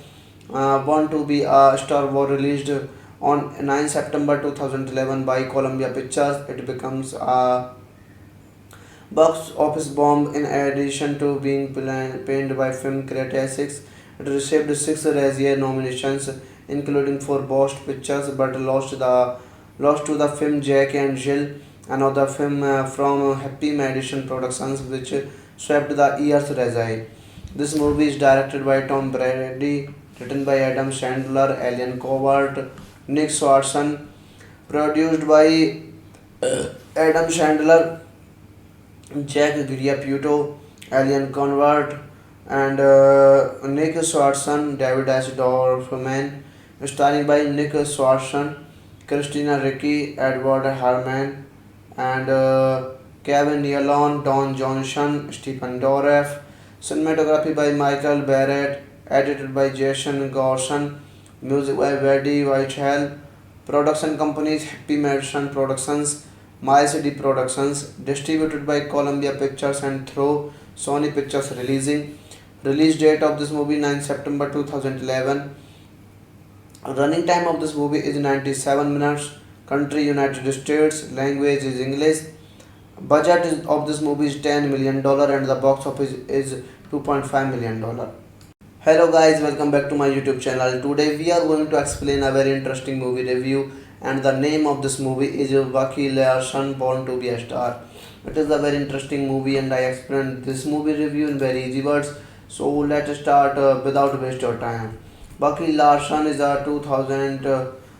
Born to be a Star was released on 9 September 2011 by Columbia Pictures. It becomes a box office bomb in addition to being panned by film critics. It received six Razzie nominations, including for Best Pictures, but lost to the film Jack and Jill, another film from Happy Madison Productions, which swept the year's Razzie. This movie is directed by Tom Brady, written by Adam Sandler, Alien Covert, Nick Swartzen, produced by Adam Sandler, Jack Griapputo, Alien Convert, and Nick Swartzen, David S. Dorfman, starring by Nick Swartzen, Christina Ricci, Edward Harmon, and Kevin Nealon, Don Johnson, Stephen Dorff. Cinematography by Michael Barrett, edited by Jason Gorson, music by Eddie Whitehall. Production companies Happy Madison Productions, Miles D Productions, distributed by Columbia Pictures and through Sony Pictures Releasing. Release date of this movie 9 September 2011. Running time of this movie is 97 minutes. Country United States. Language is English. Of this movie is $10 million and the box office is $2.5 million. Hello guys, welcome back to my YouTube channel. Today we are going to explain a very interesting movie review, and the name of this movie is Bucky Larson Born to be a Star. It is a very interesting movie and I explained this movie review in very easy words. So let's start without waste your time. Bucky Larson is a 2000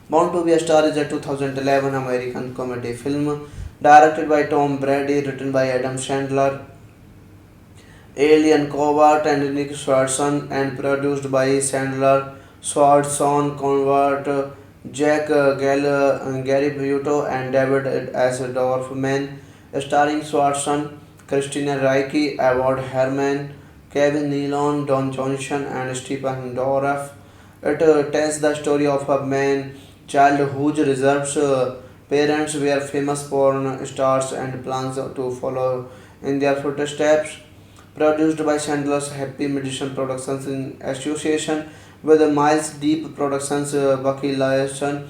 Born to be a Star is a 2011 American comedy film directed by Tom Brady, written by Adam Sandler, Alien Covert, and Nick Swartzen, and produced by Sandler, Swartzen, Convert, Jack Gary Buto, and David S. Dorfman, starring Swartzen, Christina Ricci, Edward Herman, Kevin Nealon, Don Johnson, and Stephen Dorff. It tells the story of a man child whose reserves parents were famous porn stars and plans to follow in their footsteps. Produced by Chandler's Happy Medicine Productions in association with Miles Deep Productions, Bucky Larson,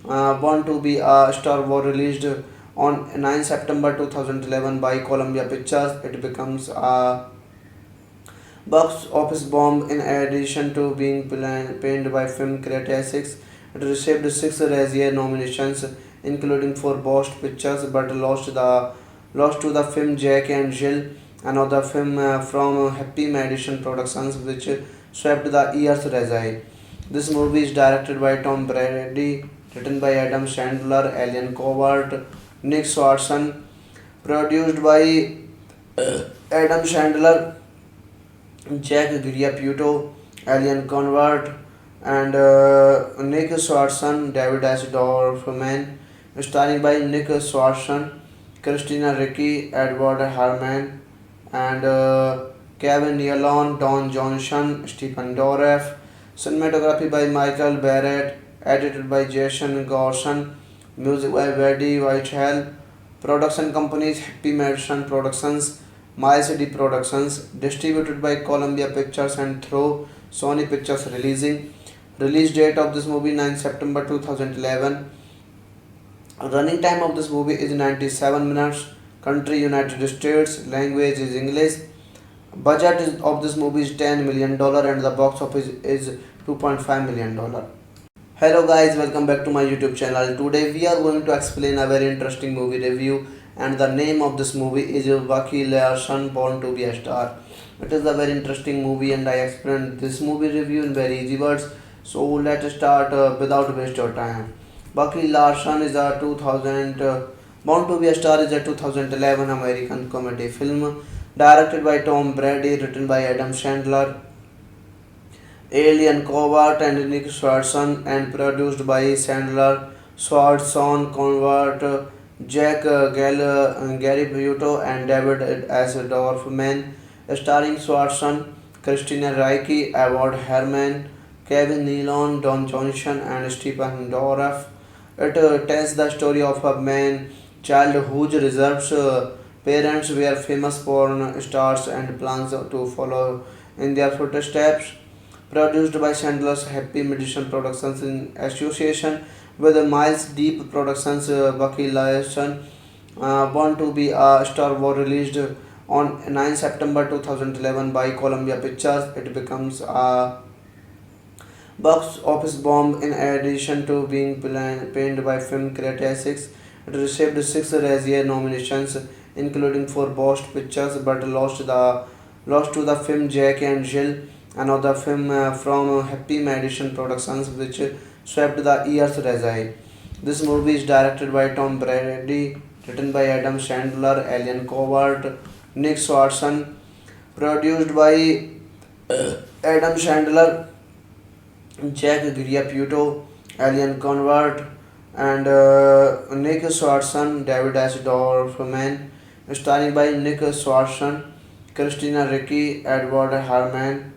Born to be a Star was released on 9 September 2011 by Columbia Pictures. It becomes a box office bomb in addition to being panned by film critics. It received six Razzie nominations, including for Best Pictures, but lost to the film Jack and Jill, another film from Happy Madison Productions, which swept the year's Razzie. This movie is directed by Tom Brady, written by Adam Sandler, Alien Covert, Nick Swartzen, produced by Adam Sandler, Jack Griapputo, Alien Convert, and Nick Swartzen, David S. Dorfman, starring by Nick Swartzen, Christina Ricci, Edward Harmon, and Kevin Nealon, Don Johnson, Stephen Dorff. Cinematography by Michael Barrett, edited by Jason Gorson, music by Eddie Whitehall. Production companies Happy Madison Productions, Miles D Productions, distributed by Columbia Pictures and through Sony Pictures Releasing. Release date of this movie 9 September 2011. Running time of this movie is 97 minutes. Country United States. Language is English. Of this movie is $10 million and the box office is $2.5 million. Hello guys, welcome back to my YouTube channel. Today we are going to explain a very interesting movie review, and the name of this movie is Bucky Larson Born to be a Star. It is a very interesting movie and I explained this movie review in very easy words. So let's start without waste your time. Bucky Larson is a 2000 Born to be a Star is a 2011 American comedy film directed by Tom Brady, written by Adam Sandler, Alien Covert, and Nick Swartzen, and produced by Sandler, Swartzen, Convert, Jack Gary Buto, and David S. Dorfman, starring Swartzen, Christina Ricci, Edward Herman, Kevin Nealon, Don Johnson, and Stephen Dorff. It tells the story of a man child whose reserves parents were famous porn stars and plans to follow in their footsteps. Produced by Chandler's Happy Medicine Productions in association with Miles Deep Productions, Bucky Larson, Born to be a Star was released on 9 September 2011 by Columbia Pictures. It becomes a box office bomb in addition to being panned by film critics. It received six Razzie nominations, including for Best Pictures, but lost to the film Jack and Jill, another film from Happy Madison Productions, which swept the year's Razzie. This movie is directed by Tom Brady, written by Adam Sandler, Alien Covert, Nick Swartzen, produced by Adam Sandler, Jack Griapputo, Alien Convert, and Nick Swartzen, David S. Dorfman, starring by Nick Swartzen, Christina Ricci, Edward Harmon,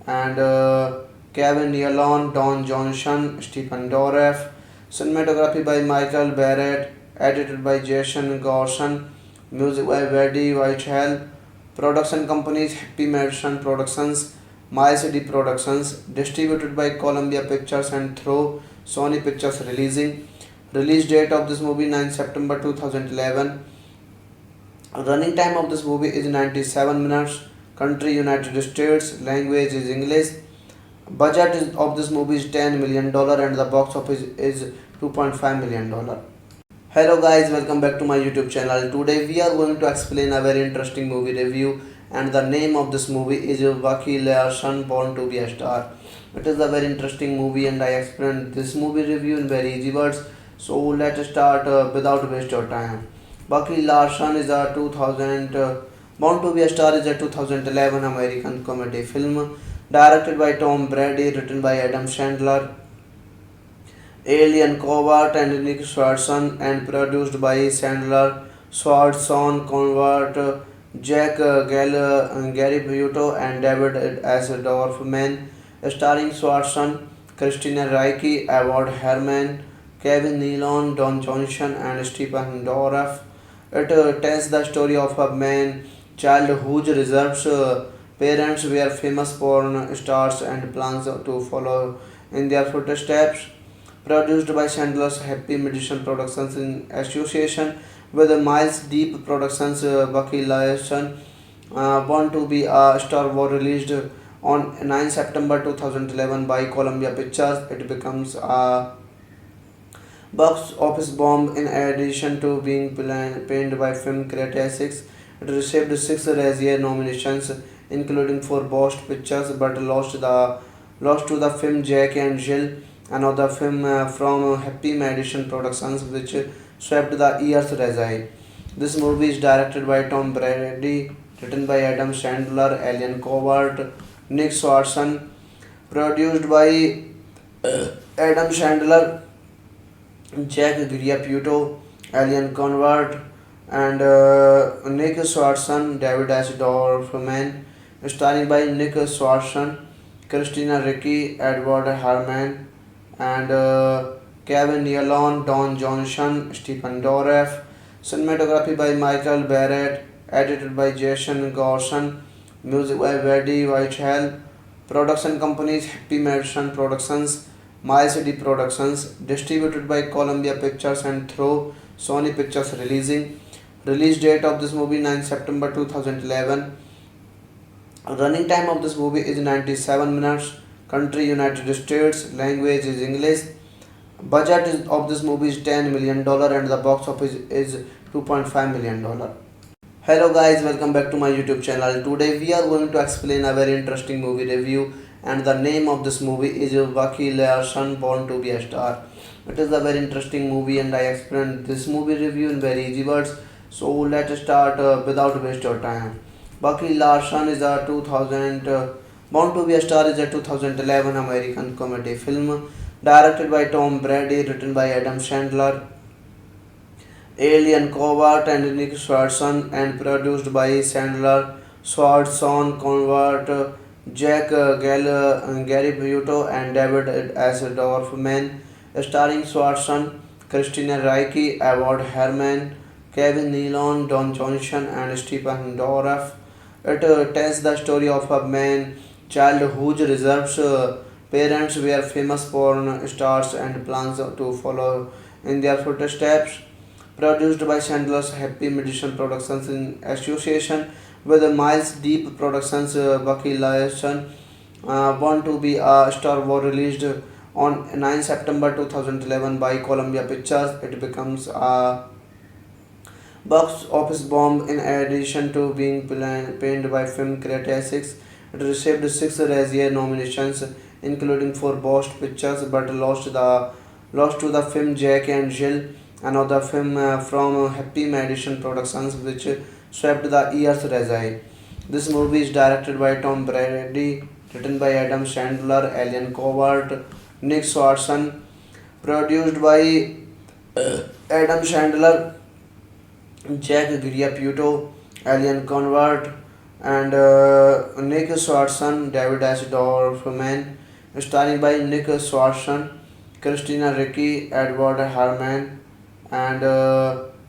and Kevin Nealon, Don Johnson, Stephen Dorff. Cinematography by Michael Barrett, edited by Jason Gorson, music by Eddie Whitehall. Production companies Happy Madison Productions, Miles D Productions, distributed by Columbia Pictures and through Sony Pictures Releasing. Release date of this movie 9 September 2011. Running time of this movie is 97 minutes. Country United States. Language is English. Of this movie is $10 million and the box office is $2.5 million. Hello guys, welcome back to my YouTube channel. Today we are going to explain a very interesting movie review, and the name of this movie is Bucky Larson Born to be a Star. It is a very interesting movie and I explained this movie review in very easy words. So let's start without waste your time. Bucky Larson is a 2000 Born to be a Star is a 2011 American comedy film directed by Tom Brady, written by Adam Sandler, Alien Covert, and Nick Swartzen, and produced by Sandler, Swartzen, Convert, Jack Gary Buto, and David S. Dorfman, starring Swartzen, Christina Ricci, Edward Herman, Kevin Nealon, Don Johnson, and Stephen Dorff. It tells the story of a man child whose reserves parents were famous porn stars and plans to follow in their footsteps. Produced by Chandler's Happy Medicine Productions in association with Miles Deep Productions, Bucky Larson, Born to be a Star was released on 9 September 2011 by Columbia Pictures. It becomes a box office bomb in addition to being panned by film critics. It received six Razzie nominations, including for Best Pictures, but lost to the film Jack and Jill, another film from Happy Madison Productions, which swept the year's Razzie. This movie is directed by Tom Brady, written by Adam Sandler, Alien Covert, Nick Swartzen, produced by Adam Sandler, Jack Griapputo, Alien Convert, and Nick Swartzen, David S. Dorfman, starring by Nick Swartzen, Christina Ricci, Edward Harmon, and Kevin Nealon, Don Johnson, Stephen Dorff. Cinematography by Michael Barrett, edited by Jason Gorson, music by Eddie Whitehall. Production companies Happy Madison Productions, Miles D Productions, distributed by Columbia Pictures and through Sony Pictures Releasing. Release date of this movie 9 September 2011. Running time of this movie is 97 minutes. Country United States. Language is English. Of this movie is $10 million and the box office is $2.5 million. Hello guys, welcome back to my YouTube channel. Today we are going to explain a very interesting movie review, and the name of this movie is Bucky Larson Born to be a Star. It is a very interesting movie and I explained this movie review in very easy words. So let's start without waste your time. Bucky Larson is a 2000 Born to be a Star is a 2011 American comedy film directed by Tom Brady, written by Adam Sandler, Alien Covert, and Nick Swartzen, and produced by Sandler, Swartzen, Convert, Gary Butto, and David as Dorfman, starring Swanson, Christina Ricci, Award Herman, Kevin Nealon, Don Johnson, and Stephen Dorff. It tells the story of a man child whose reserves parents were famous porn stars and plans to follow in their footsteps. Produced by Chandler's Happy Medicine Productions in association with Miles Deep Productions, Bucky Larson, Born to be a Star was released on 9 September 2011 by Columbia Pictures. It becomes a box office bomb in addition to being panned by film critics. It received six Razzie nominations, including for Best Pictures, but lost to the film Jack and Jill, another film from Happy Madison Productions, which swept the year's Razzie. This movie is directed by Tom Brady, written by Adam Sandler, Alien Covert, Nick Swartzen, produced by Adam Sandler, Jack Griapputo, Alien Convert, and Nick Swartzen, David S. Dorfman, starring by Nick Swartzen, Christina Ricci, Edward Herman, and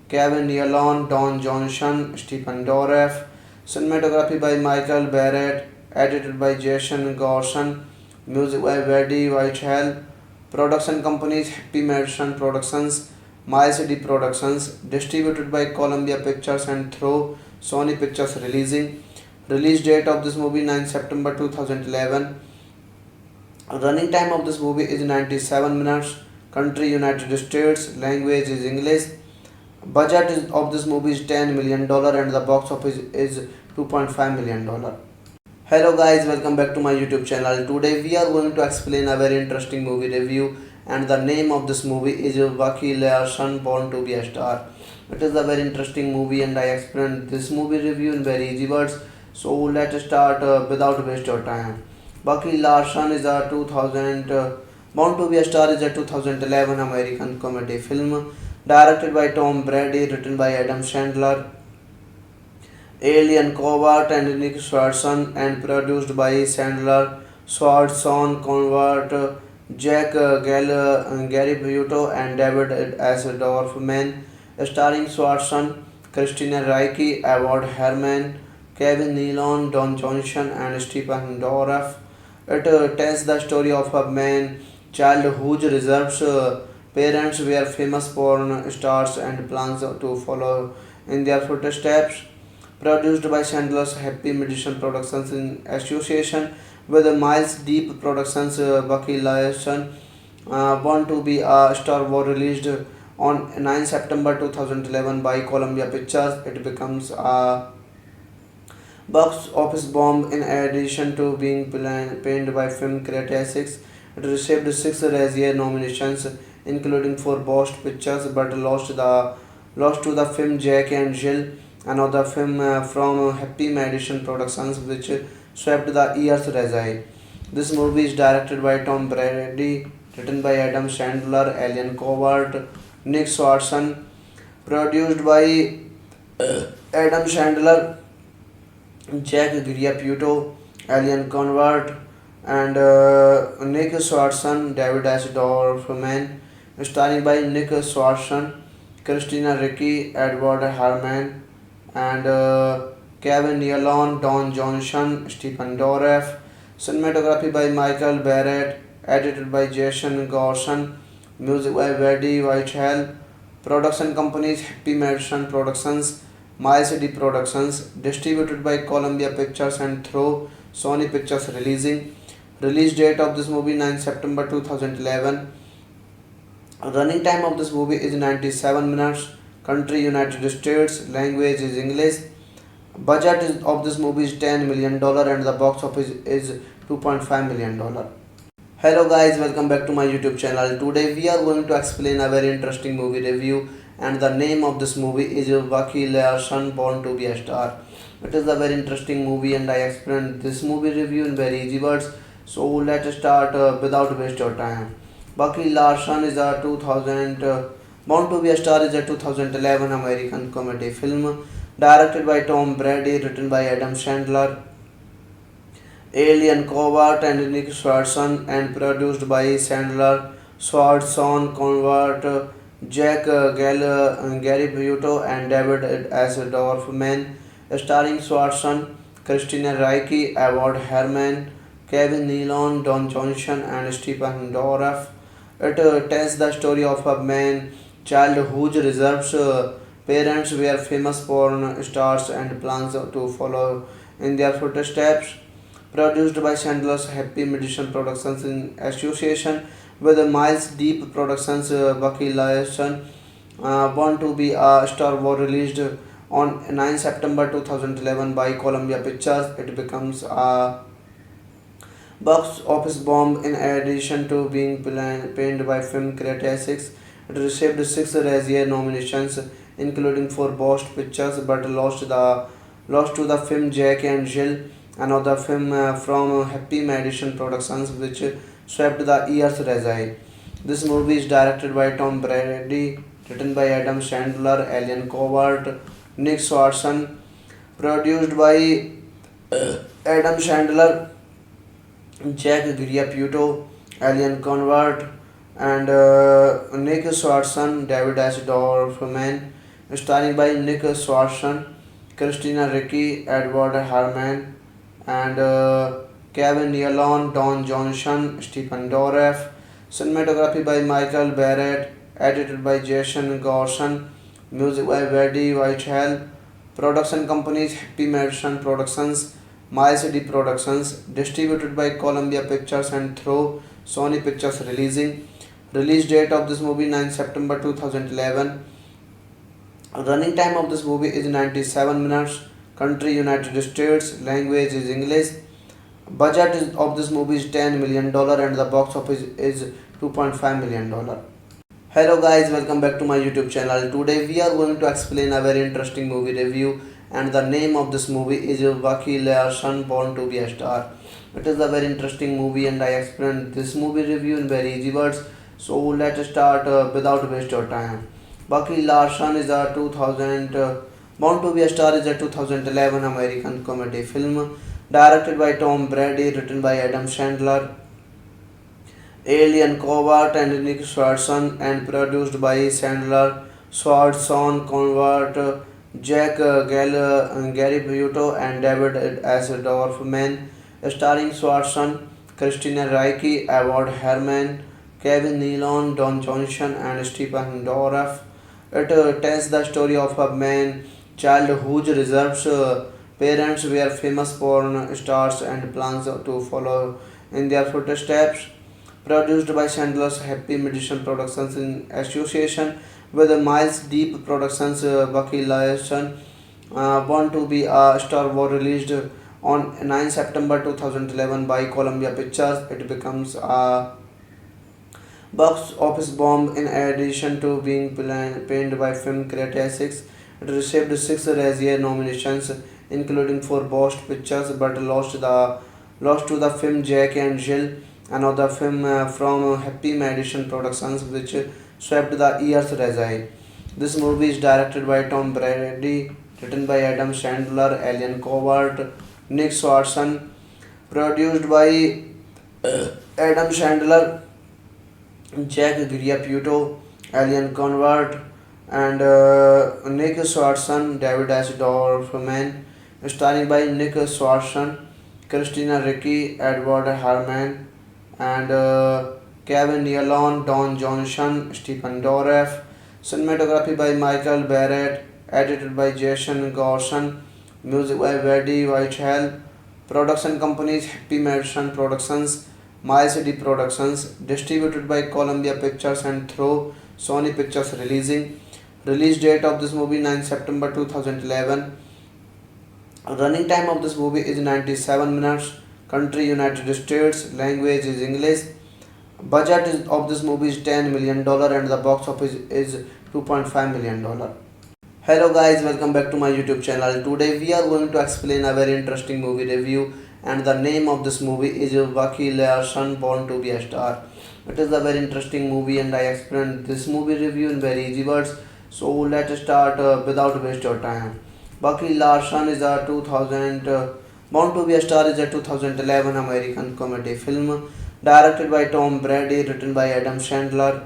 Kevin Nealon, Don Johnson, Stephen Dorff. Cinematography by Michael Barrett, edited by Jason Gorson, music by Eddie Whitehall. Production companies Happy Madison Productions, Miles D Productions, distributed by Columbia Pictures and through Sony Pictures Releasing. Release date of this movie 9 September 2011. Running time of this movie is 97 minutes. Country United States. Language is English. Of this movie is $10 million and the box office is $2.5 million. Hello guys, welcome back to my YouTube channel. Today we are going to explain a very interesting movie review, and the name of this movie is Bucky Larson Born to be a Star. It is a very interesting movie and I explained this movie review in very easy words. So let's start without waste your time. Bucky Larson is a 2000 Born to be a Star is a 2011 American comedy film directed by Tom Brady, written by Adam Sandler, Alien Covert, and Nick Swartzen, and produced by Sandler, Swartzen, Convert, Gary Butto, and David S. Dorfman, starring Swartzen, Christina Ricci, Award Herman, Kevin Nealon, Don Johnson, and Stephen Dorff. It tells the story of a man child whose reserves parents were famous porn stars and plans to follow in their footsteps. Produced by Chandler's Happy Medicine Productions in association with Miles Deep Productions, Bucky Larson, Born to be a Star was released on 9 September 2011 by Columbia Pictures. It becomes a box office bomb in addition to being panned by film critics. It received six Razzie nominations, including for Best Pictures, but lost to the film Jack and Jill, another film from Happy Madison Productions, which swept the year's Razzie. This movie is directed by Tom Brady, written by Adam Sandler, Alien Covert, Nick Swartzen, produced by Adam Sandler, Jack Griapputo, Alien Convert, and Nick Swartzen, David S. Dorfman, starring by Nick Swartzen, Christina Ricci, Edward Herman, and Kevin Nealon, Don Johnson, Stephen Dorff. Cinematography by Michael Barrett, edited by Jason Gorson, music by Eddie Whitehall. Production companies Happy Madison Productions, Miles D Productions, distributed by Columbia Pictures and through Sony Pictures Releasing. Release date of this movie 9 September 2011. Running time of this movie is 97 minutes. Country United States. Language is English. Of this movie is $10 million and the box office is $2.5 million. Hello guys, welcome back to my YouTube channel. Today we are going to explain a very interesting movie review, and the name of this movie is Bucky Larson Born to be a Star. It is a very interesting movie and I explained this movie review in very easy words. So let's start without waste your time. Bucky Larson is a 2000 Born to be a Star is a 2011 American comedy film directed by Tom Brady, written by Adam Sandler, Alien Covert and Nick Swardson and produced by Sandler, Swardson, Convert, Jack Gary Buto and David as Dorfman, starring Swardson, Christina Ricci, Award Herman, Kevin Nealon, Don Johnson and Stephen Dorff. It tells the story of a man child whose reserves parents were famous porn stars and plans to follow in their footsteps. Produced by Chandler's Happy Medicine Productions in association with Miles Deep Productions, Bucky Larson, Born to be a Star was released on 9 September 2011 by Columbia Pictures. It becomes a box office bomb in addition to being panned by film critics. It received six Razzie nominations, including for Best Pictures, but lost to the film Jack and Jill, another film from Happy Madison Productions, which swept the year's Razzie. This movie is directed by Tom Brady, written by Adam Sandler, Alien Covert, Nick Swardson, produced by Adam Sandler, Jack Griapputo, Alien Convert, and Nick Swardson, David S. Dorfman, starring by Nick Swardson, Christina Ricci, Edward Harman, and Kevin Nealon, Don Johnson, Stephen Dorff. Cinematography by Michael Barrett, edited by Jason Gorson, music by Eddie Whitehall. Production companies Happy Madison Productions, Miles D Productions, distributed by Columbia Pictures and through Sony Pictures Releasing. Release date of this movie 9 September 2011. Running time of this movie is 97 minutes. Country United States. Language is English. Of this movie is $10 million and the box office is $2.5 million. Hello guys, welcome back to my YouTube channel. Today we are going to explain a very interesting movie review, and the name of this movie is Bucky Larson, Born to be a Star. It is a very interesting movie and I explained this movie review in very easy words. So let's start without waste of time. Bucky Larson is a 2000 Born to be a Star is a 2011 American comedy film directed by Tom Brady, written by Adam Sandler, Alien Covert and Nick Swardson, and produced by Sandler, Swardson, Convert, Jack Gary Buto and David S. Dorfman, starring Swardson, Christina Ricci, Award Herman, Kevin Nealon, Don Johnson and Stephen Dorff. It tells the story of a man child whose reserves parents were famous porn stars and plans to follow in their footsteps. Produced by Chandler's Happy Medicine Productions in association with Miles Deep Productions, Bucky Larson, Born to be a Star was released on 9 September 2011 by Columbia Pictures. It becomes a box office bomb in addition to being panned by film critics. It received six Razzie nominations, including for Best Pictures, but lost to the film Jack and Jill, another film from Happy Madison Productions, which swept the year's Razzie. This movie is directed by Tom Brady, written by Adam Sandler, Alien Covert, Nick Swardson, produced by Adam Sandler, Jack Griapputo, Alien Convert, and Nick Swardson, David S. Dorfman, starring by Nick Swardson, Christina Ricci, Edward Harman, and Kevin Nealon, Don Johnson, Stephen Dorff. Cinematography by Michael Barrett, edited by Jason Gorson, music by Eddie Whitehall. Production companies Happy Madison Productions, Miles D Productions, distributed by Columbia Pictures and through Sony Pictures Releasing. Release date of this movie 9 September 2011. Running time of this movie is 97 minutes. Country United States. Language is English. Of this movie is $10 million and the box office is $2.5 million. Hello guys, welcome back to my YouTube channel. Today we are going to explain a very interesting movie review, and the name of this movie is Bucky Larson, Born to be a Star. It is a very interesting movie and I explained this movie review in very easy words. So let's start without waste of time. Bucky Larson is a 2000 Born to be a Star is a 2011 American comedy film directed by Tom Brady, written by Adam Sandler,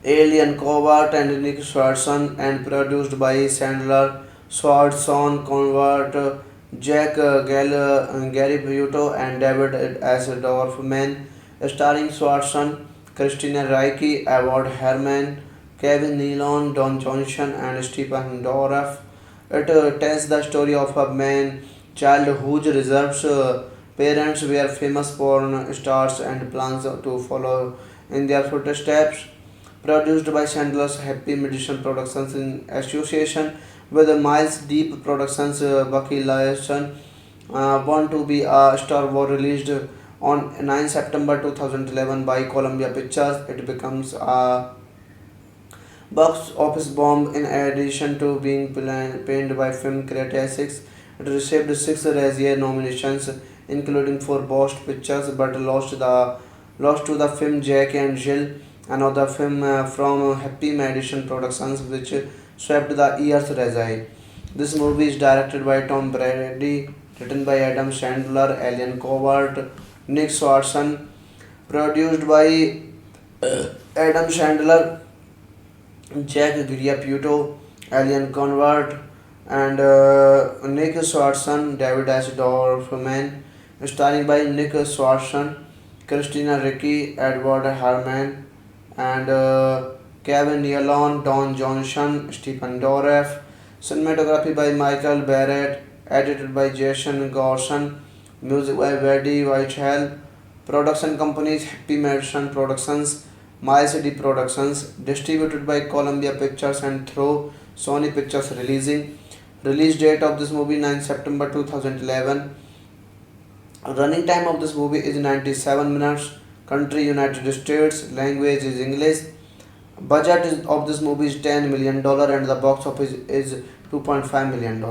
Alien Covert, and Nick Swartzen, and produced by Sandler, Swartzen, Convert, Jack Gary Buto, and David S. Dorfman, starring Swartzen, Christina Ricci, Award Herman, Kevin Nealon, Don Johnson, and Stephen Dorff. It tells the story of a man child whose reserves parents were famous porn stars and plans to follow in their footsteps. Produced by Chandler's Happy Medicine Productions in association with Miles Deep Productions, Bucky Larson, Born to be a Star was released on 9 September 2011 by Columbia Pictures. It becomes a box office bomb in addition to being panned by film critics. It received six Razzie nominations, including for Best Pictures, but lost to the film Jack and Jill, another film from Happy Madison Productions, which swept the year's Razzie. This movie is directed by Tom Brady, written by Adam Sandler, Alien Covert, Nick Swartzen, produced by Adam Sandler, Jack Griaputo, Alien Convert, and Nick Swartzen, David S. Dorfman, starring by Nick Swartzen, Christina Ricci, Edward Herman, and Kevin Nealon, Don Johnson, Stephen Dorff. Cinematography by Michael Barrett, edited by Jason Gorson, music by Eddie Whitehall. Production companies Happy Madison Productions, Miles D Productions, distributed by Columbia Pictures and through Sony Pictures Releasing. Release date of this movie 9 September 2011. Running time of this movie is 97 minutes. Country United States. Language is English. Budget of this movie is $10 million and the box office is $2.5 million.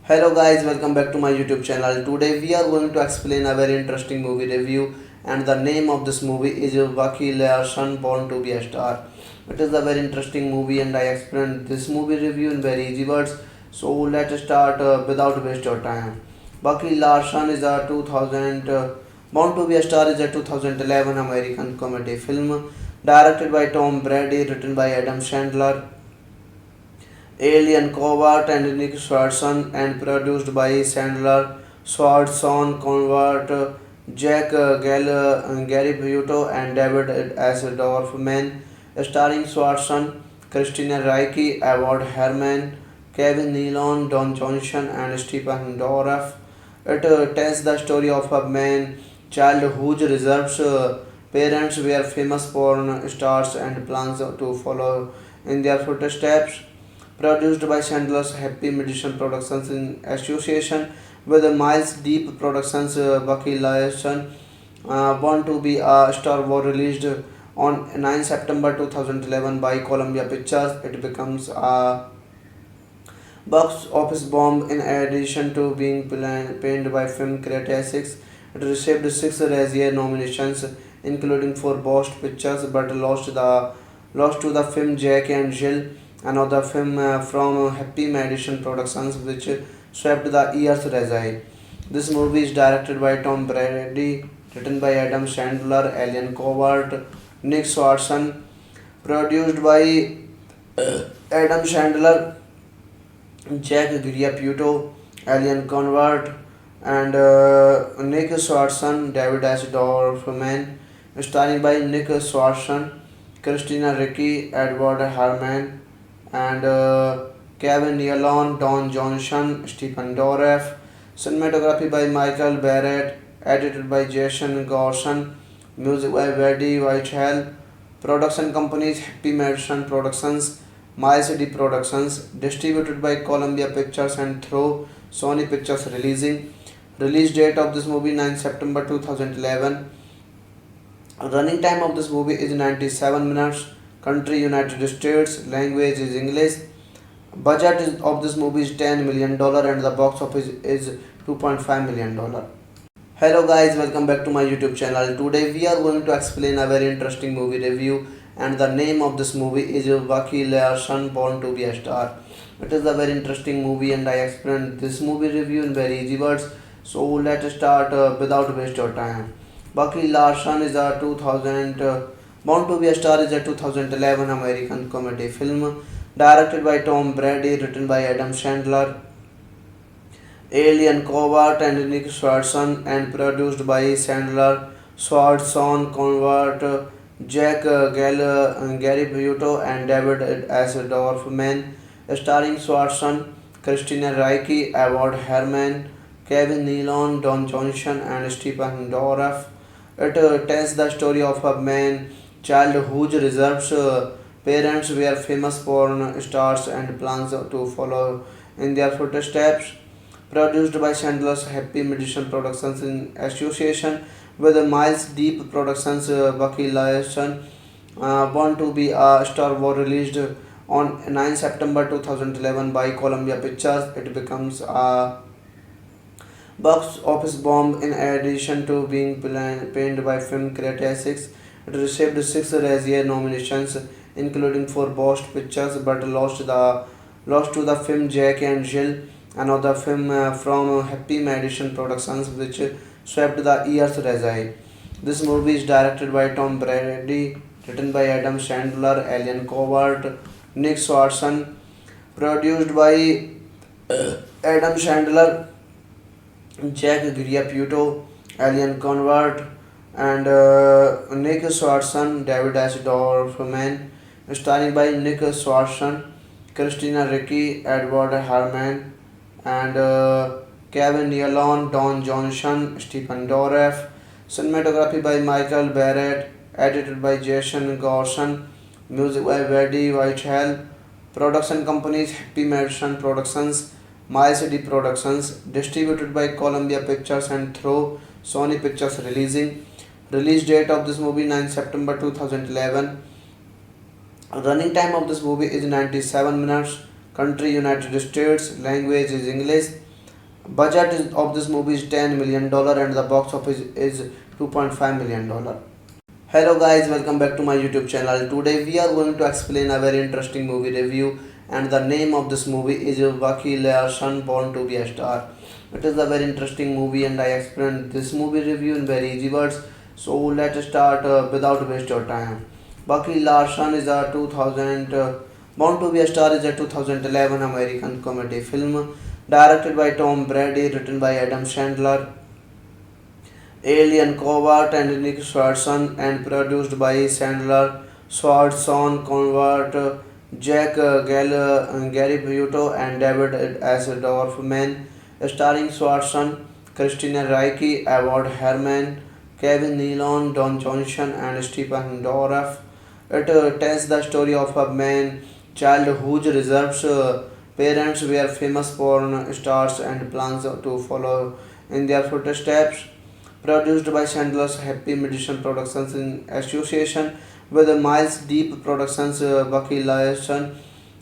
Hello guys, welcome back to my YouTube channel. Today we are going to explain a very interesting movie review, and the name of this movie is Bucky Larson, Born to be a Star. It is a very interesting movie and I explained this movie review in very easy words. So let's start without waste your time. Bucky Larson is a 2000 Born to be a Star is a 2011 American comedy film directed by Tom Brady, written by Adam Sandler, Alien Covert, and Nick Swartzen, and produced by Sandler, Swartzen, Convert, Jack Gary Buto, and David S. Dorfman, starring Swartzen, Christina Ricci, Award Herman, Kevin Nealon, Don Johnson, and Stephen Dorff. It tells the story of a man child whose reserves parents were famous porn stars and plans to follow in their footsteps. Produced by Chandler's Happy Medicine Productions in association with Miles Deep Productions, Bucky Larson, Born to be a Star was released on 9 September 2011 by Columbia Pictures. It becomes a box office bomb in addition to being panned by film critics. It received six Razzie nominations, including for Best Pictures, but lost to the film Jack and Jill, another film from Happy Madison Productions, which swept the year's Razzie. This movie is directed by Tom Brady, written by Adam Sandler, Alien Covert, Nick Swartzen, produced by Adam Sandler, Jack Griaputo, Alien Convert, and Nick Swartzen, David S. Dorfman, starring by Nick Swartzen, Christina Ricci, Edward Herman, and Kevin Nealon, Don Johnson, Stephen Dorff. Cinematography by Michael Barrett, edited by Jason Gorson, music by Eddie Whitehall. Production companies Happy Madison Productions, Miles D Productions, distributed by Columbia Pictures and through Sony Pictures Releasing. Release date of this movie 9 September 2011. Running time of this movie is 97 minutes. Country United States. Language is English. Budget of this movie is $10 million and the box office is $2.5 million. Hello guys, welcome back to my YouTube channel. Today we are going to explain a very interesting movie review, and the name of this movie is Vakil Larson Born to be a Star. It is a very interesting movie, and I explained this movie review in very easy words. So let's start without waste your time. Bucky Larson is a 2000 Born to be a Star is a 2011 American comedy film directed by Tom Brady, written by Adam Sandler, Alien Covert and Nick Swardson, and produced by Sandler, Swardson, Convert, Jack Gary Buto, and David S. Dorfman, starring Swardson, Christina Ricci, Edward Herman, Kevin Nealon, Don Johnson, and Stephen Dorff. It tells the story of a man child whose reserves parents were famous porn stars and plans to follow in their footsteps. Produced by Chandler's Happy Medicine Productions in association with Miles Deep Productions, Bucky Larson, Born to be a Star was released on 9 September 2011 by Columbia Pictures. It becomes a box office bomb in addition to being panned by film critics. It received six Razzie nominations, including for Best Pictures, but lost to the film Jack and Jill, another film from Happy Madison Productions, which swept the year's Razzie. This movie is directed by Tom Brady, written by Adam Sandler, Alien Covert, Nick Swardson, produced by Adam Sandler, Jack Griapputo, Alien Convert, and Nick Swardson, David S. Dorfman, starring by Nick Swardson, Christina Ricci, Edward Herman, and Kevin Nealon, Don Johnson, Stephen Dorff. Cinematography by Michael Barrett, edited by Jason Gorson, music by Eddie Whitehall. Production companies Happy Madison Productions, My City Productions, distributed by Columbia Pictures and through Sony Pictures Releasing. Release date of this movie 9 September 2011. Running time of this movie is 97 minutes. Country United States. Language is English. Of this movie is $10 million and the box office is $2.5 million. Hello guys, welcome back to my YouTube channel. Today we are going to explain a very interesting movie review, and the name of this movie is Vakil Larson Born to be a Star. It is a very interesting movie, and I explained this movie review in very easy words. So let's start without waste your time. Bucky Larson is a 2000 Born to be a Star is a 2011 American comedy film directed by Tom Brady, written by Adam Sandler, Alien Covert and Nick Swardson, and produced by Sandler, Swardson, Convert, Jack Gary Buto, and David S. Dorfman, starring Swardson, Christina Ricci, Edward Herman, Kevin Nealon, Don Johnson, and Stephen Dorff. It tells the story of a man child whose reserves parents were famous porn stars and plans to follow in their footsteps. Produced by Chandler's Happy Medicine Productions in association with Miles Deep Productions, Bucky Larson,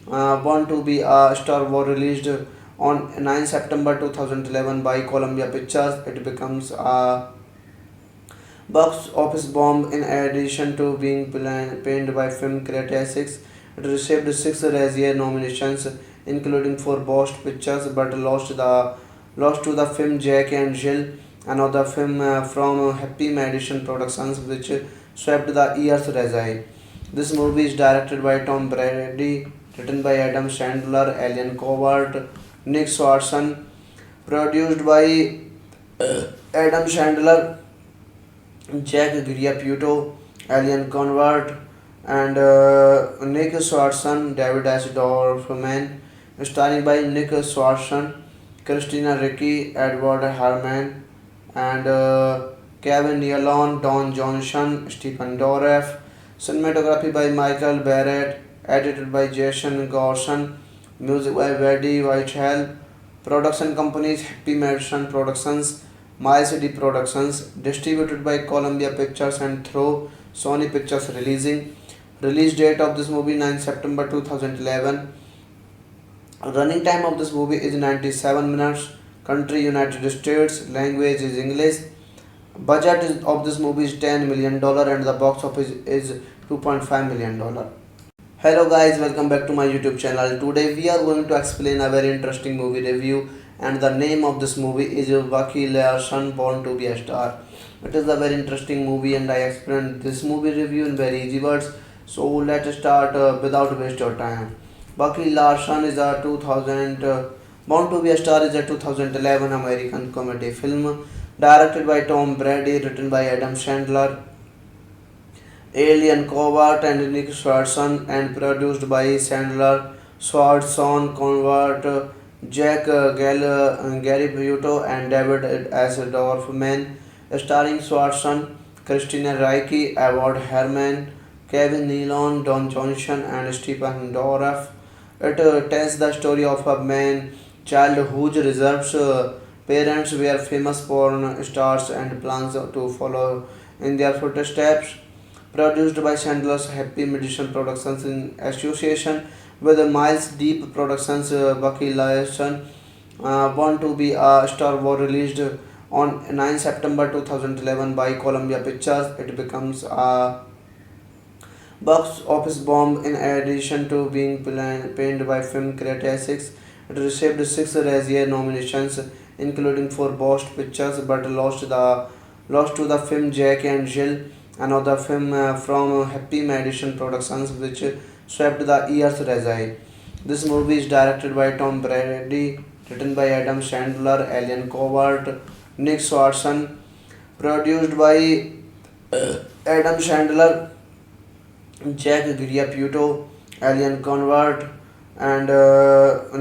Born to be a Star was released on 9 September 2011 by Columbia Pictures. It becomes a box office bomb in addition to being panned by film critics. It received six Razzie nominations, including for Best Pictures, but lost to the film Jack and Jill, another film from Happy Madison Productions, which swept the year's Razzie. This movie is directed by Tom Brady, written by Adam Sandler, Alien Covert, Nick Swardson, produced by Adam Sandler, Jack Griapputo, Alien Convert, and Nick Swardson, David S. Dorfman, starring by Nick Swardson, Christina Ricci, Edward Herman, and Kevin Nealon, Don Johnson, Stephen Dorff. Cinematography by Michael Barrett, edited by Jason Gorson, music by Eddie Whitehall. Production companies Happy Madison Productions, My City Productions, distributed by Columbia Pictures and through Sony Pictures Releasing. Release date of this movie 9 September 2011. Running time of this movie is 97 minutes. Country United States. Language is English. Of this movie is $10 million and the box office is $2.5 million. Hello guys, welcome back to my YouTube channel. Today we are going to explain a very interesting movie review, and the name of this movie is Bucky Larson Born to be a Star. It is a very interesting movie and I explained this movie review in very easy words. So let's start without waste your time. Bucky Larson is a 2000 Born to be a Star is a 2011 American comedy film directed by Tom Brady, written by Adam Sandler, Alien Covert and Nick Swartzen, and produced by Sandler, Swartzen, Convert, Jack Gary Buto, and David S. Dorfman, starring Swartzen, Christina Ricci, Edward Herman, Kevin Nealon, Don Johnson, and Stephen Dorff. It tells the story of a man child whose reserves parents were famous porn stars and plans to follow in their footsteps. Produced by Chandler's Happy Medicine Productions in association with Miles Deep Productions, Bucky Larson, Born to be a Star was released on 9 September 2011 by Columbia Pictures. It becomes a box office bomb in addition to being panned by film critics. It received 6 Razzie nominations, including for Best Pictures, but lost to the film Jack and Jill, another film from Happy Madison Productions, which swept the year's Razzie. This movie is directed by Tom Brady, written by Adam Sandler, Alien Covert, Nick Swartzen, produced by Adam Sandler, Jack Griapputo, Alien Convert, and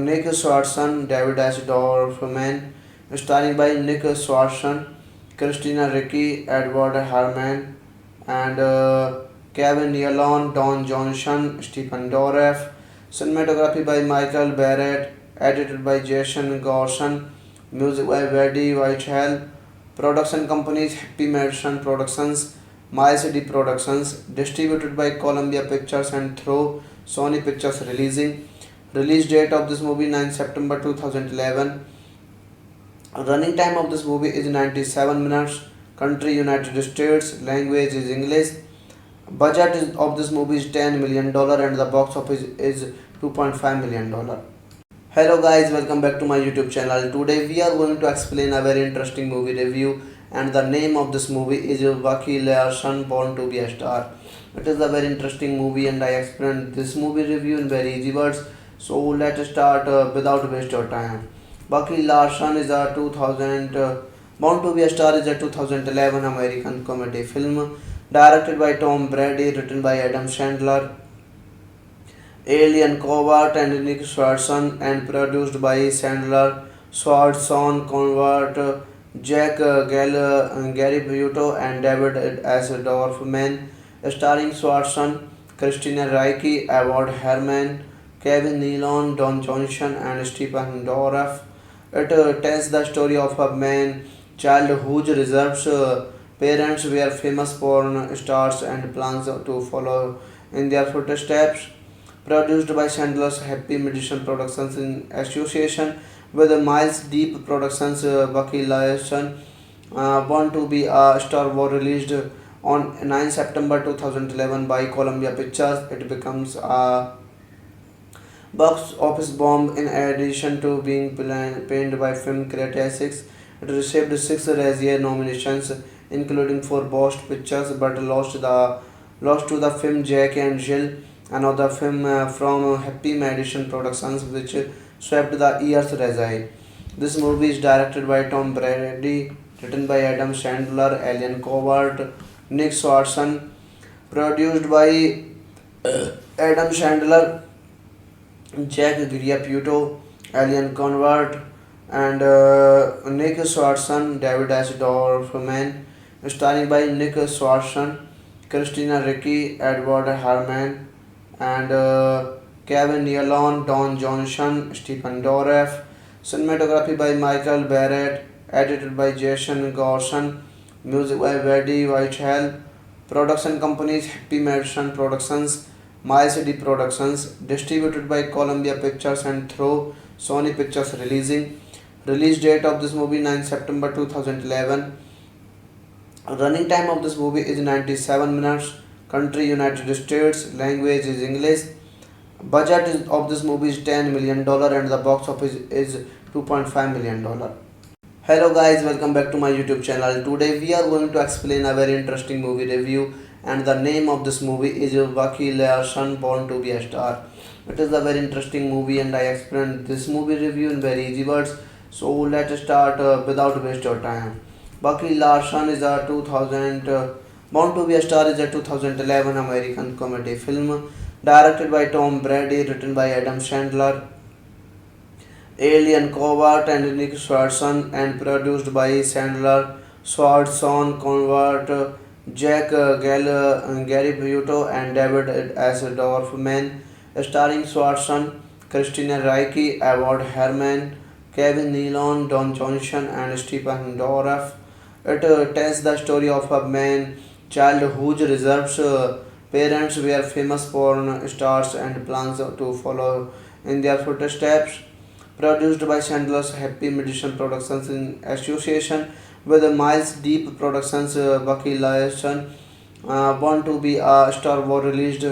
Nick Swartzen, David S. Dorfman, starring by Nick Swartzen, Christina Ricci, Edward Herman, and Kevin Nealon, Don Johnson, Stephen Dorff. Cinematography by Michael Barrett, edited by Jason Gorson, music by Eddie Whitehall. Production companies Happy Madison Productions, Miles D Productions, distributed by Columbia Pictures and through Sony Pictures Releasing. Release date of this movie 9 September 2011. Running time of this movie is 97 minutes. Country United States. Language is English. Of this movie is $10 million and the box office is $2.5 million. Hello guys, welcome back to my YouTube channel. Today we are going to explain a very interesting movie review, and the name of this movie is Bucky Larson Born to be a Star. It is a very interesting movie and I explained this movie review in very easy words. So let's start without waste your time. Bucky Larson is a 2000 Born to be a Star is a 2011 American comedy film directed by Tom Brady, written by Adam Sandler, Alien Covert, and Nick Swartzen, and produced by Sandler, Swartzen, Convert, Jack Gary Buto, and David S. Dorfman, starring Swartzen, Christina Ricci, Edward Herman, Kevin Nealon, Don Johnson, and Stephen Dorff. It tells the story of a man child whose reserves parents were famous porn stars and plans to follow in their footsteps. Produced by Chandler's Happy Medicine Productions in association with Miles Deep Productions, Bucky Larson, Born to be a Star was released on 9 September 2011 by Columbia Pictures. It becomes a box office bomb in addition to being panned by film critics. It received 6 Razzie nominations, including for Best Pictures, but lost to the film Jack and Jill, another film from Happy Madison Productions, which swept the year's Razzie. This movie is directed by Tom Brady, written by Adam Sandler, Alien Covert, Nick Swartzen, produced by Adam Sandler, Jack Griapputo, Alien Convert, and Nick Swartzen, David S. Dorfman, starring by Nick Swartzen, Christina Ricci, Edward Herman, and Kevin Nealon, Don Johnson, Stephen Dorff. Cinematography by Michael Barrett, edited by Jason Gorson, music by Eddie Whitehall. Production companies Happy Madison Productions, Miles D Productions, distributed by Columbia Pictures and through Sony Pictures Releasing. Release date of this movie 9 September 2011. Running time of this movie is 97 minutes. country United States, language is English. Of this movie is $10 million and the box office is $2.5 million. Hello guys, welcome back to my YouTube channel. Today we are going to explain a very interesting movie review, and the name of this movie is Waki Larson Born to be a Star. It is a very interesting movie and I explained this movie review in very easy words. So let's start without waste your time. Bucky Larson is a 2000 Born to be a Star is a 2011 American comedy film directed by Tom Brady, written by Adam Sandler, Alien Covert and Nick Swartzen, and produced by Sandler, Swartzen, Covert, Jack Gary Buto, and David S. Dorfman, starring Swartzen, Christina Ricci, Edward Herman, Kevin Nealon, Don Johnson, and Stephen Dorff. It tells the story of a man child whose reserves parents were famous porn stars and plans to follow in their footsteps. Produced by Chandler's Happy Medicine Productions in association with Miles Deep Productions, Bucky Larson, Born to be a Star, was released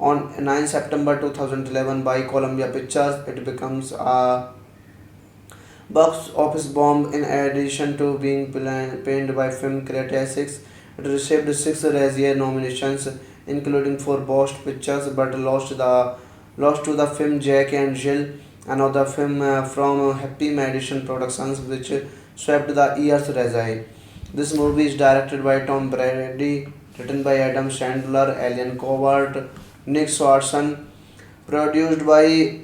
on 9 September 2011 by Columbia Pictures. It becomes a box office bomb in addition to being panned by film critics. It received 6 Razzie nominations, including for Best Pictures, but lost to the film Jack and Jill, another film from Happy Madison Productions, which swept the year's Razzie. This movie is directed by Tom Brady, written by Adam Sandler, Alien Covert, Nick Swartzen, produced by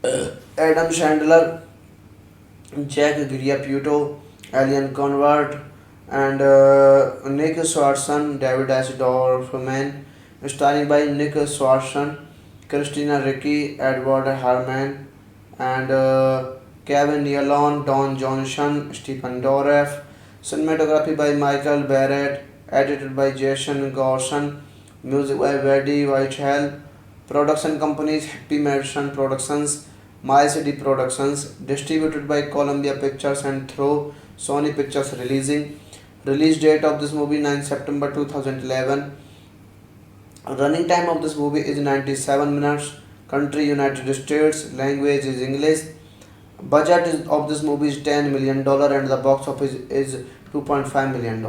Adam Sandler, Jack Griaputo, Alien Convert, and Nick Swartzen, David S. Dorfman, starring by Nick Swartzen, Christina Ricci, Edward Herman, and Kevin Nealon, Don Johnson, Stephen Dorff. Cinematography by Michael Barrett, edited by Jason Gorson, music by Eddie Whitehall. Production companies Happy Madison Productions, Miles D Productions, distributed by Columbia Pictures and through Sony Pictures Releasing. Release date of this movie 9 September 2011. Running time of this movie is 97 minutes. Country United States, language is English. Of this movie is $10 million and the box office is $2.5 million.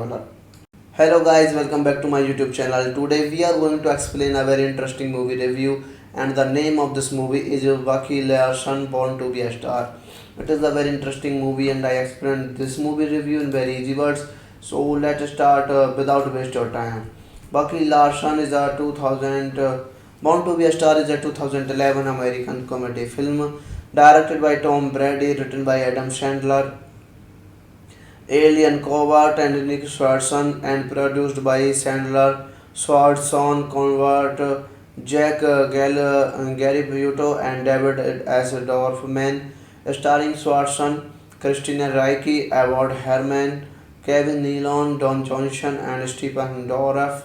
Hello guys, welcome back to my YouTube channel. Today we are going to explain a very interesting movie review, and the name of this movie is Waki Larson Born to be a Star. It is a very interesting movie and I explained this movie review in very easy words. So let's start without waste your time. Bucky Larson is a 2000 Born to be a Star is a 2011 American comedy film directed by Tom Brady, written by Adam Sandler, Alien Covert and Nick Swartzen, and produced by Sandler, Swartzen, Covert, Jack Gary Buto, and David S. Dorfman, starring Swartzen, Christina Ricci, Edward Herman, Kevin Nealon, Don Johnson, and Stephen Dorff.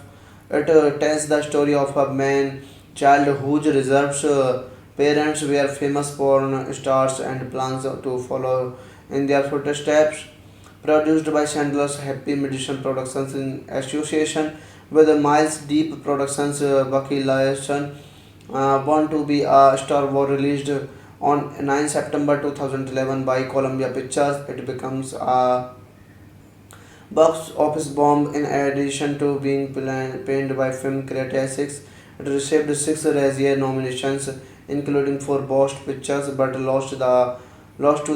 It tells the story of a man child whose reserves parents were famous porn stars and plans to follow in their footsteps. Produced by Chandler's Happy Medicine Productions in association with Miles Deep Productions, Bucky Larson, Born to be a Star, was released on 9 September 2011 by Columbia Pictures. It becomes a box office bomb in addition to being panned by film critics. It received 6 Razzie nominations, including for Best Pictures, but lost to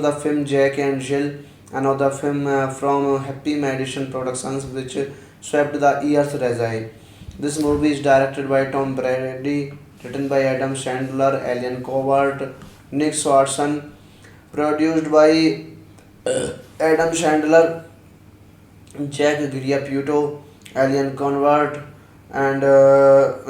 the film Jack and Jill, another film from Happy Madison Productions, which swept the year's Razzie. This movie is directed by Tom Brady, written by Adam Sandler, Alien Covert, Nick Swartzen, produced by Adam Sandler, Jack Griaputo, Alien Convert, and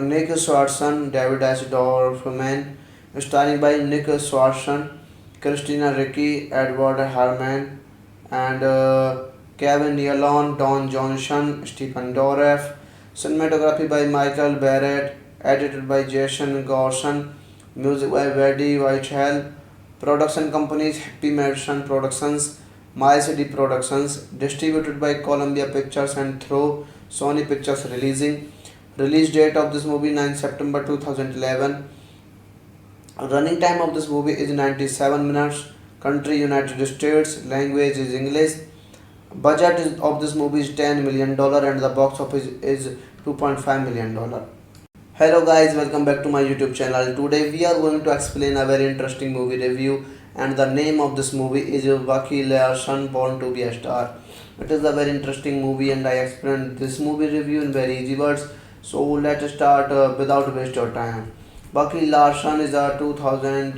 Nick Swartzen, David S. Dorfman, starring by Nick Swartzen, Christina Ricci, Edward Herman, and Kevin Nealon, Don Johnson, Stephen Dorff. Cinematography by Michael Barrett, edited by Jason Gorson, music by Eddie Whitehall. Production companies Happy Madison Productions, Miles D Productions, distributed by Columbia Pictures and through Sony Pictures Releasing. Release date of this movie 9 September 2011. Running time of this movie is 97 minutes. Country United States. Language is English. Of this movie is $10 million and the box office is $2.5 million. Hello guys, welcome back to my YouTube channel. Today we are going to explain a very interesting movie review, and the name of this movie is Bucky Larson Born to be a Star. It is a very interesting movie and I explained this movie review in very easy words. So let's start without waste your time. Bucky Larson is a 2000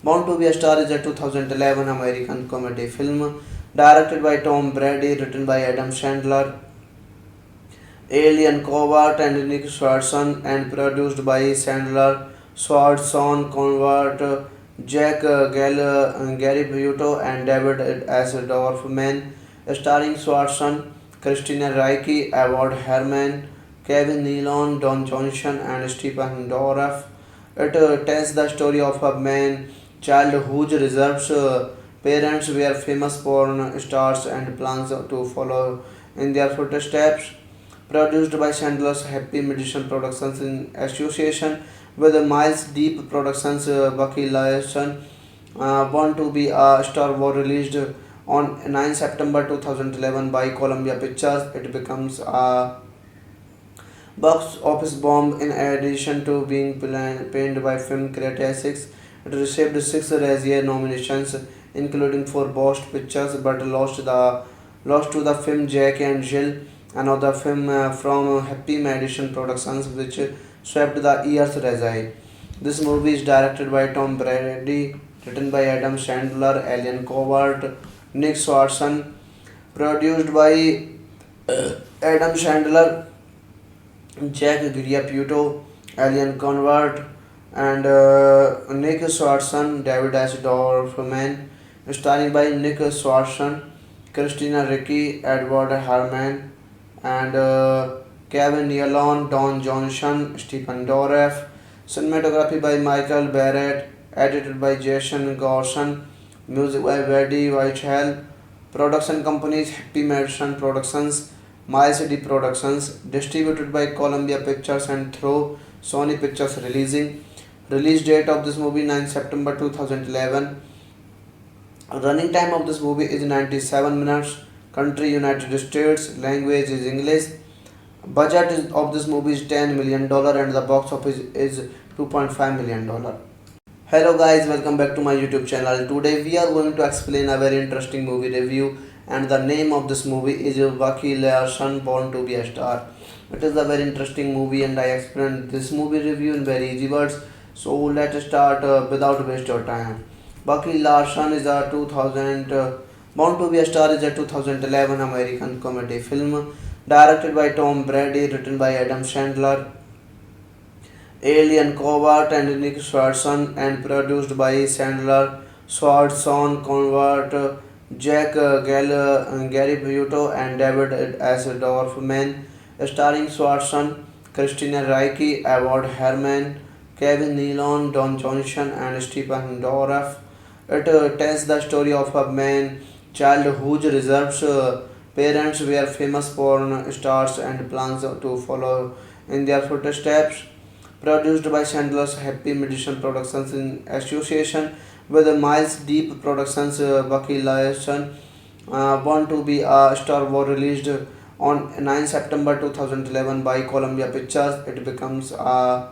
Born to be a Star is a 2011 American comedy film directed by Tom Brady, written by Adam Sandler, Alien Covert and Nick Swartzen, and produced by Sandler, Swartzen, Convert, Jack Gary Buto, and David S. Dorfman, starring Swartzen, Christina Ricci, Award Herman, Kevin Nealon, Don Johnson, and Stephen Dorff. It tells the story of a man child whose reserves parents were famous porn stars and plans to follow in their footsteps. Produced by Chandler's Happy Medicine Productions in association with Miles Deep Productions, Bucky Larson, Born to be a Star was released on 9 September 2011 by Columbia Pictures. It becomes a box office bomb in addition to being panned by film critics. It received 6 Razzie nominations, including for Best Pictures, but lost to the film Jack and Jill, another film from Happy Madison Productions, which swept the year's Razzie. This movie is directed by Tom Brady, written by Adam Sandler, Alien Covert, Nick Swartzen, produced by Adam Sandler, Jack Griaputo, Alien Convert, and Nick Swartzen, David S. Dorfman, starring by Nick Swartzen, Christina Ricci, Edward Herman, and Kevin Nealon, Don Johnson, Stephen Dorff. Cinematography by Michael Barrett, edited by Jason Gorson, music by Eddie Whitehall. Production companies Happy Madison Productions, Miles D Productions, distributed by Columbia Pictures and through Sony Pictures Releasing. Release date of this movie 9 September 2011. Running time of this movie is 97 minutes. Country United States. Language is English. Of this movie is $10 million and the box office is $2.5 million. Hello guys, welcome back to my YouTube channel. Today we are going to explain a very interesting movie review, and the name of this movie is Bucky Larson Born to be a Star. It is a very interesting movie and I explained this movie review in very easy words. So let's start without waste your time. Bucky Larson is a 2000 Born to be a Star is a 2011 American comedy film directed by Tom Brady, written by Adam Sandler, Alien Covert and Nick Swartzen, and produced by Sandler, Swartzen, Convert, Jack Gary Buto, and David S. Dorfman, starring Swartzen, Christina Ricci, Award Herman, Kevin Nealon, Don Johnson, and Stephen Dorff. It tells the story of a man child whose reserves parents were famous porn stars and plans to follow in their footsteps. Produced by Chandler's Happy Medicine Productions in association with Miles Deep Productions, Bucky Larson, Born to be a Star was released on 9 September 2011 by Columbia Pictures. It becomes a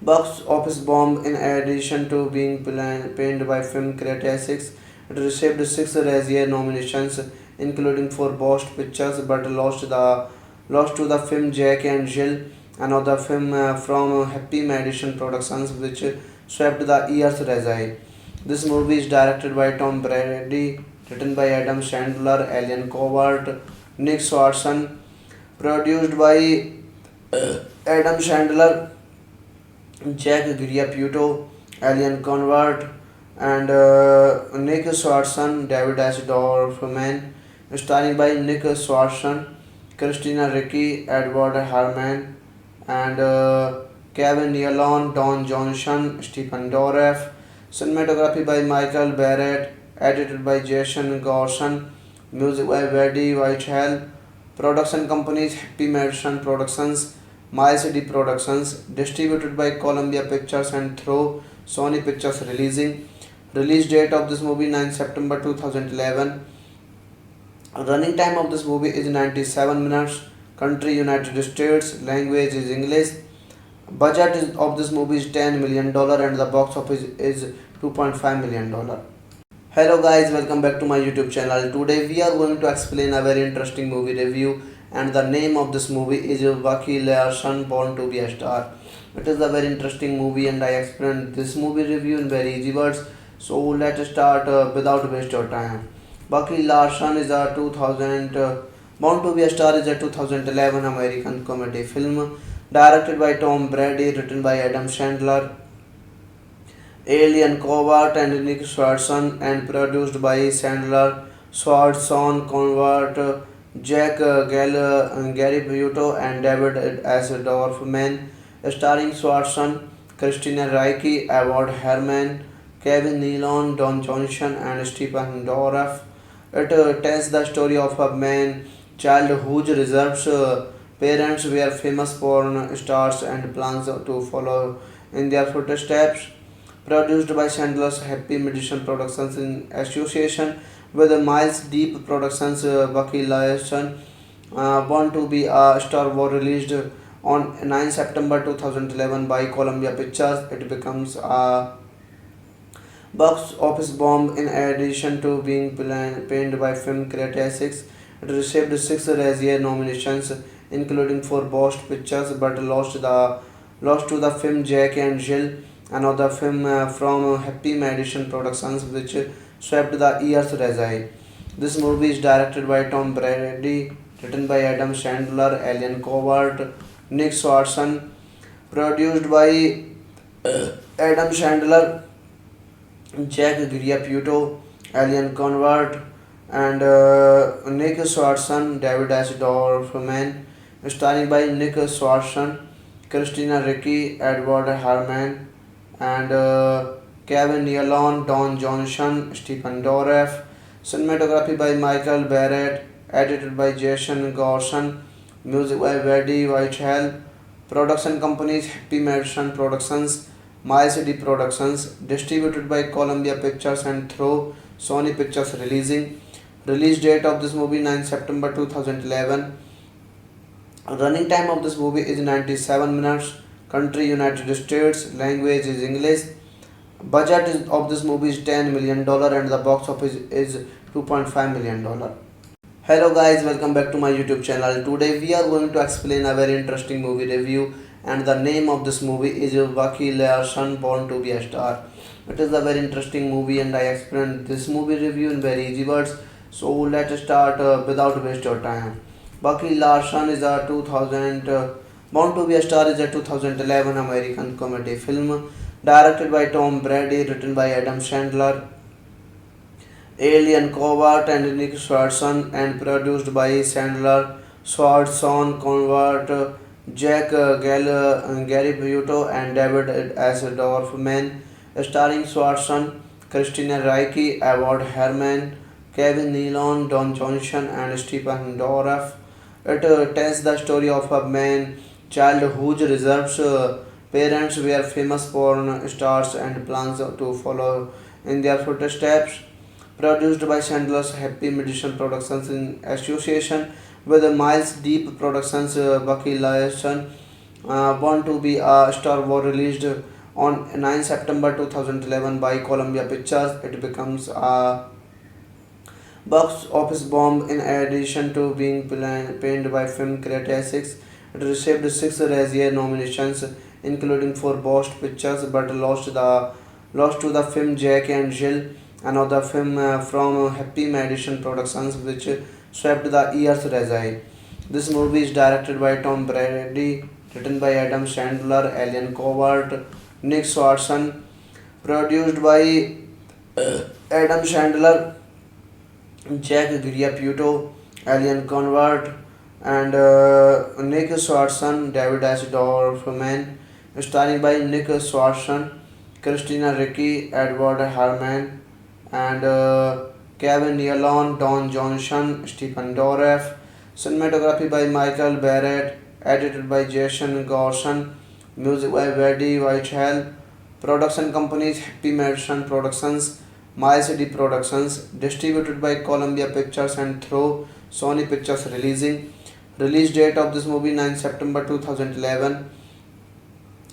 box office bomb in addition to being panned by film critics. It received 6 Razzie nominations, including for Best Pictures, but lost to the film Jack and Jill, another film from Happy Madison Productions, which swept the year's Razzie. This movie is directed by Tom Brady, written by Adam Sandler, Alien Covert, Nick Swartzen, produced by Adam Sandler, Jack Griaputo, Alien Convert, and Nick Swartzen, David S. Dorfman, starring by Nick Swartzen, Christina Ricci, Edward Herman, and Kevin Nealon, Don Johnson, Stephen Dorff. Cinematography by Michael Barrett, edited by Jason Gorson, music by Eddie Whitehall. Production companies Happy Madison Productions, My City Productions, distributed by Columbia Pictures and through Sony Pictures releasing. Release date of this movie 9 September 2011. Running time of this movie is 97 minutes. Country United States. Language is English. Of this movie is $10 million and the box office is $2.5 million. Hello guys, welcome back to my YouTube channel. Today we are going to explain a very interesting movie review, and the name of this movie is Waki Larson Born to be a Star. It is a very interesting movie and I explained this movie review in very easy words. So let's start without waste your time. Bucky Larson is a 2000 Born to be a Star is a 2011 American comedy film directed by Tom Brady, written by Adam Sandler, Alien Covert and Nick Swartzen, and produced by Sandler, Swartzen, Convert, Jack Gary Buto, and David S. Dorfman, starring Swartzen, Christina Ricci, Edward Herman, Kevin Nealon, Don Johnson, and Stephen Dorff. It tells the story of a man child whose reserves parents were famous porn stars and plans to follow in their footsteps. Produced by Chandler's Happy Madison Productions in association with Miles Deep Productions, Bucky Larson, Born to be a Star was released on 9 September 2011 by Columbia Pictures. It becomes a box office bomb in addition to being panned by film critics. It received 6 Razzie nominations, including for Best Pictures, but lost to the film Jack and Jill, another film from Happy Madison Productions, which swept the year's Razzie. This movie is directed by Tom Brady, written by Adam Sandler, Alien Covert, Nick Swartzen, produced by Adam Sandler, Jack Griaputo, Alien Convert, and Nick Swartzen, David S. Dorfman, starring by Nick Swartzen, Christina Ricci, Edward Herman, and Kevin Nealon, Don Johnson, Stephen Dorff. Cinematography by Michael Barrett, edited by Jason Gorson, music by Eddie Whitehall. Production companies Happy Madison Productions, My City Productions, distributed by Columbia Pictures and through Sony Pictures releasing. Release date of this movie 9 September 2011. Running time of this movie is 97 minutes. Country United States. Language is English. Of this movie is $10 million and the box office is $2.5 million. Hello guys, welcome back to my YouTube channel. Today we are going to explain a very interesting movie review, and the name of this movie is Waki Larson Born to be a Star. It is a very interesting movie and I explained this movie review in very easy words. So let's start without waste your time. Bucky Larson is a 2000 Born to be a Star is a 2011 American comedy film directed by Tom Brady, written by Adam Sandler, Alien Covert and Nick Swartzen, and produced by Sandler, Swartzen, Convert, Jack Gary Buto, and David S. Dorfman, starring Swartzen, Christina Ricci, Edward Herman, Kevin Nealon, Don Johnson, and Stephen Dorff. It tells the story of a man child whose reserves parents were famous porn stars and plans to follow in their footsteps. Produced by Chandler's Happy Madison Productions in association with Miles Deep Productions, Bucky Larson, Born to be a Star was released on 9 September 2011 by Columbia Pictures. It becomes a box office bomb in addition to being panned by film critics. It received 6 Razzie nominations, including for Best Pictures, but lost to the film Jack and Jill, another film from Happy Madison Productions, which swept the year's Razzie. This movie is directed by Tom Brady, written by Adam Sandler, Alien Covert, Nick Swartzen, produced by Adam Sandler, Jack Griaputo, Alien Convert, and Nick Swartzen, David S. Dorfman, starring by Nick Swartzen, Christina Ricci, Edward Herman, and Kevin Nealon, Don Johnson, Stephen Dorff. Cinematography by Michael Barrett, edited by Jason Gorson, music by Eddie Whitehall. Production companies Happy Madison Productions, My City Productions, distributed by Columbia Pictures and through Sony Pictures Releasing. Release date of this movie 9 September 2011.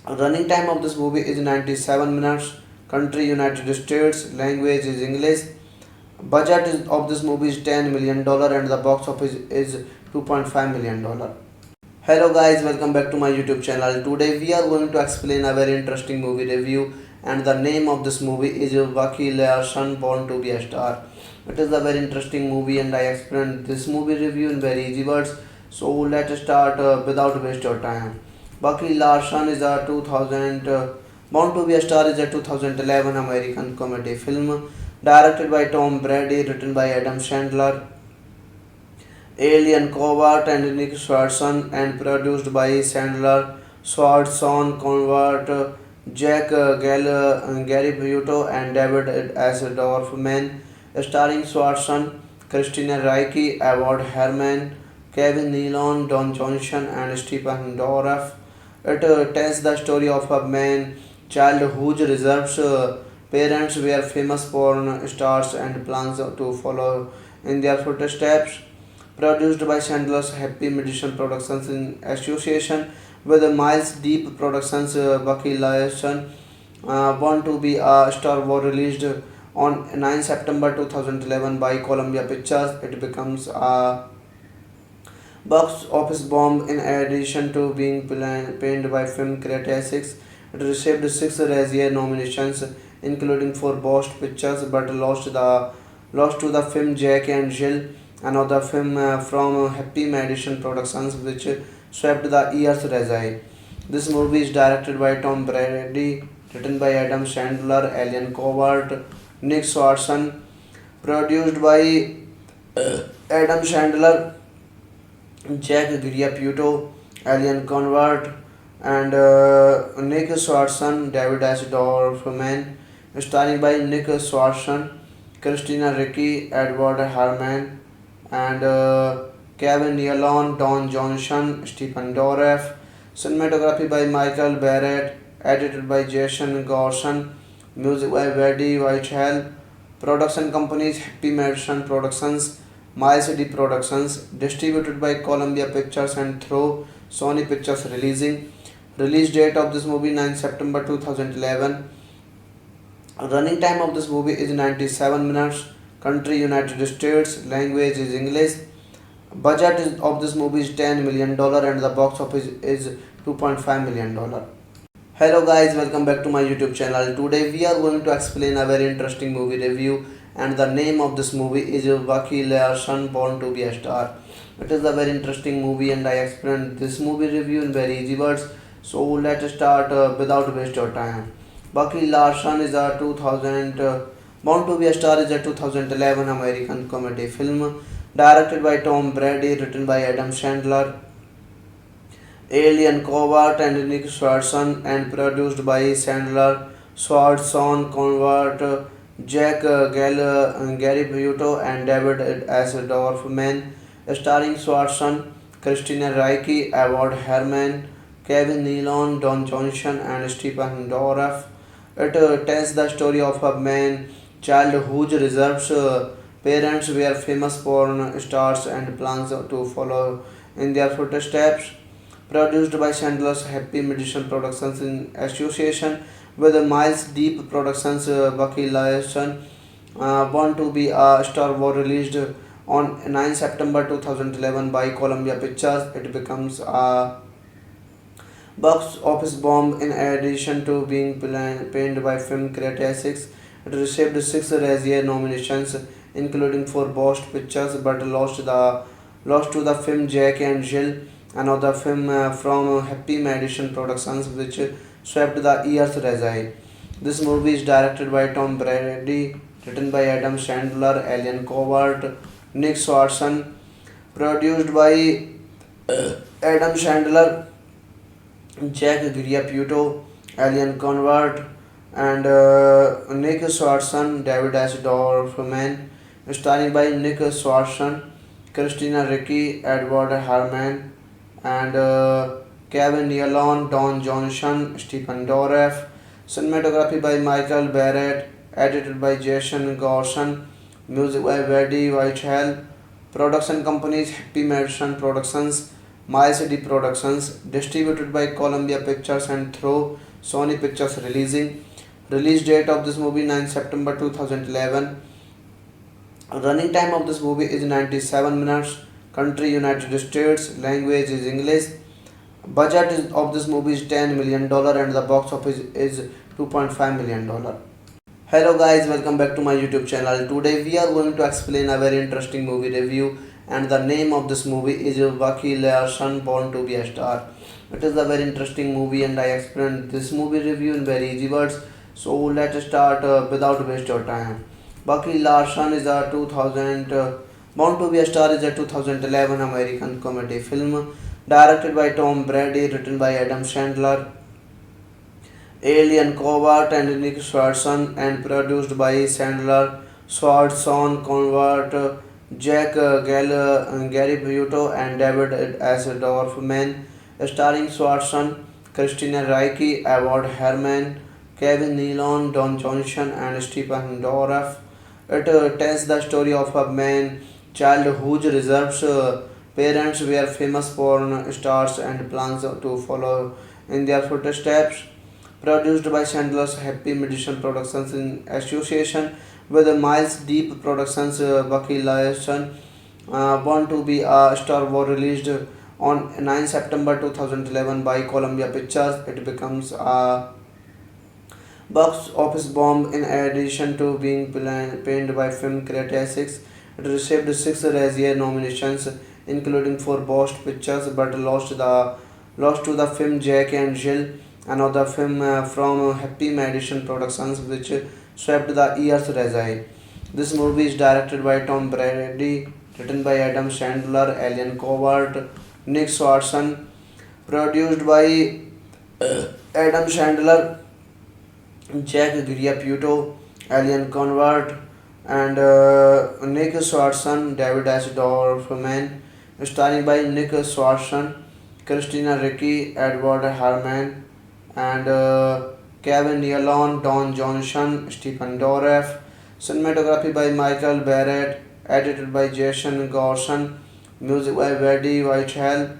Running time of this movie is 97 minutes. Country United States. Language is English. Of this movie is $10 million and the box office is $2.5 million. Hello guys, welcome back to my YouTube channel. Today we are going to explain a very interesting movie review, and the name of this movie is Bucky Larson Born to be a Star. It is a very interesting movie and I explained this movie review in very easy words. So let's start without waste your time. Bucky Larson is a 2000 Born to be a Star is a 2011 American comedy film directed by Tom Brady, written by Adam Sandler, Alien Covert and Nick Swartzen, and produced by Sandler, Swartzen, Convert, Jack Gary Buto, and David S. Dorfman, starring Swartzen, Christina Ricci, Award Herman, Kevin Nealon, Don Johnson, and Stephen Dorff. It tells the story of a man child whose reserves parents were famous porn stars and plans to follow in their footsteps. Produced by Chandler's Happy Madison Productions in association with Miles Deep Productions, Bucky Larson Born to be a Star was released on 9 September 2011 by Columbia Pictures. It becomes a box office bomb in addition to being panned by film critics. It received six Razzie nominations, including for Best Pictures, but lost to the film Jack and Jill, another film from Happy Madison Productions, which swept the year's Razzie. This movie is directed by Tom Brady, written by Adam Sandler, Alien Covert, Nick Swartzen, produced by Adam Sandler, Jack Griapputo, Alien Convert, and Nick Swartzen, David S. Dorfman, starring by Nick Swartzen, Christina Ricci, Edward Herman, and Kevin Nealon, Don Johnson, Stephen Dorff. Cinematography by Michael Barrett, edited by Jason Gorson, music by Eddie Whitehall. Production companies Happy Madison Productions, My City Productions, distributed by Columbia Pictures and through Sony Pictures Releasing. Release date of this movie 9 September 2011. Running time of this movie is 97 minutes. Country United States. Language is English. Of this movie is $10 million and the box office is $2.5 million. Hello guys, welcome back to my YouTube channel. Today we are going to explain a very interesting movie review, and the name of this movie is Bucky Larson Born to be a Star. It is a very interesting movie and I explained this movie review in very easy words. So let's start without waste your time. Bucky Larson is a 2000 Born to be a Star is a 2011 American comedy film directed by Tom Brady, written by Adam Sandler, Alien Covert and Nick Swartzen, and produced by Sandler, Swartzen, Convert, Jack Gary Buto, and David S. Dorfman, starring Swartzen, Christina Ricci, Award Herman, Kevin Nealon, Don Johnson, and Stephen Dorff. It tells the story of a man child whose reserves parents were famous porn stars and plans to follow in their footsteps. Produced by Chandler's Happy Madison Productions in association with Miles Deep Productions, Bucky Larson Born to be a Star was released on 9 September 2011 by Columbia Pictures. It becomes a box office bomb in addition to being panned by film critics. It received six Razzie nominations, including for Best Pictures, but lost to the film Jack and Jill, another film from Happy Madison Productions, which swept the year's Razzie. This movie is directed by Tom Brady, written by Adam Sandler, Alien Covert, Nick Swartzen, produced by Adam Sandler, Jack Griapputo, Alien Convert, and Nick Swartzen, David S. Dorfman, starring by Nick Swartzen, Christina Ricci, Edward Herrmann, and Kevin Nealon, Don Johnson, Stephen Dorff. Cinematography by Michael Barrett, edited by Jason Gorson, music by Eddie Whitehall. Production companies Happy Madison Productions, Miles D Productions, distributed by Columbia Pictures and through Sony Pictures Releasing. Release date of this movie 9 September 2011. Running time of this movie is 97 minutes. Country United States. Language is English. Of this movie is $10 million and the box office is $2.5 million. Hello guys, welcome back to my YouTube channel. Today we are going to explain a very interesting movie review, and the name of this movie is Bucky Larson Born to be a Star. It is a very interesting movie and I explained this movie review in very easy words. So let's start without waste your time. Bucky Larson is a 2000 Born to be a Star is a 2011 American comedy film directed by Tom Brady, written by Adam Sandler, Alien Covert and Nick Swartzen, and produced by Sandler, Swartzen, Convert, Jack Gary Buto, and David S. Dorfman, starring Swartzen, Christina Ricci, Edward Herrmann, Kevin Nealon, Don Johnson, and Stephen Dorff. It tells the story of a man child whose reserves parents were famous porn stars and plans to follow in their footsteps. Produced by Sandler's Happy Madison Productions in association with Miles Deep Productions, Bucky Larson, Born to be a Star was released on 9 September 2011 by Columbia Pictures. It becomes a box office bomb in addition to being panned by film critics. It received 6 Razzie nominations, including for Best Pictures, but lost to the film Jack and Jill, another film from Happy Madison Productions, which swept the year's Razzie. This movie is directed by Tom Brady, written by Adam Sandler, Alien Covert, Nick Swartzen, produced by Adam Sandler, Jack Griaputo, Alien Convert, and Nick Swartzen, David S. Dorfman, starring by Nick Swartzen, Christina Ricci, Edward Herrmann, and Kevin Nealon, Don Johnson, Stephen Dorff. Cinematography by Michael Barrett, edited by Jason Gorson, music by Eddie Whitehall.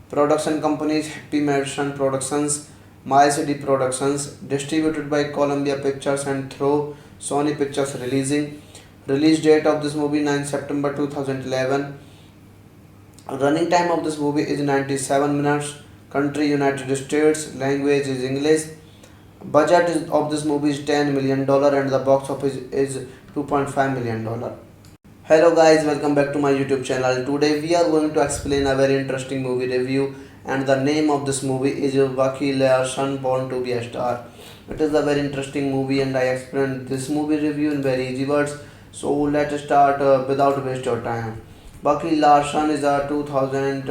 Production companies Happy Madison Productions, Miles D Productions, distributed by Columbia Pictures and through Sony Pictures Releasing. Release date of this movie 9 September 2011. Running time of this movie is 97 minutes. Country United States. Language is English. Of this movie is $10 million and the box office is $2.5 million. Hello guys, welcome back to my YouTube channel. Today we are going to explain a very interesting movie review, and the name of this movie is Bucky Larson Born to be a Star. It is a very interesting movie and I explained this movie review in very easy words. So let's start without waste your time. Bucky Larson is a 2000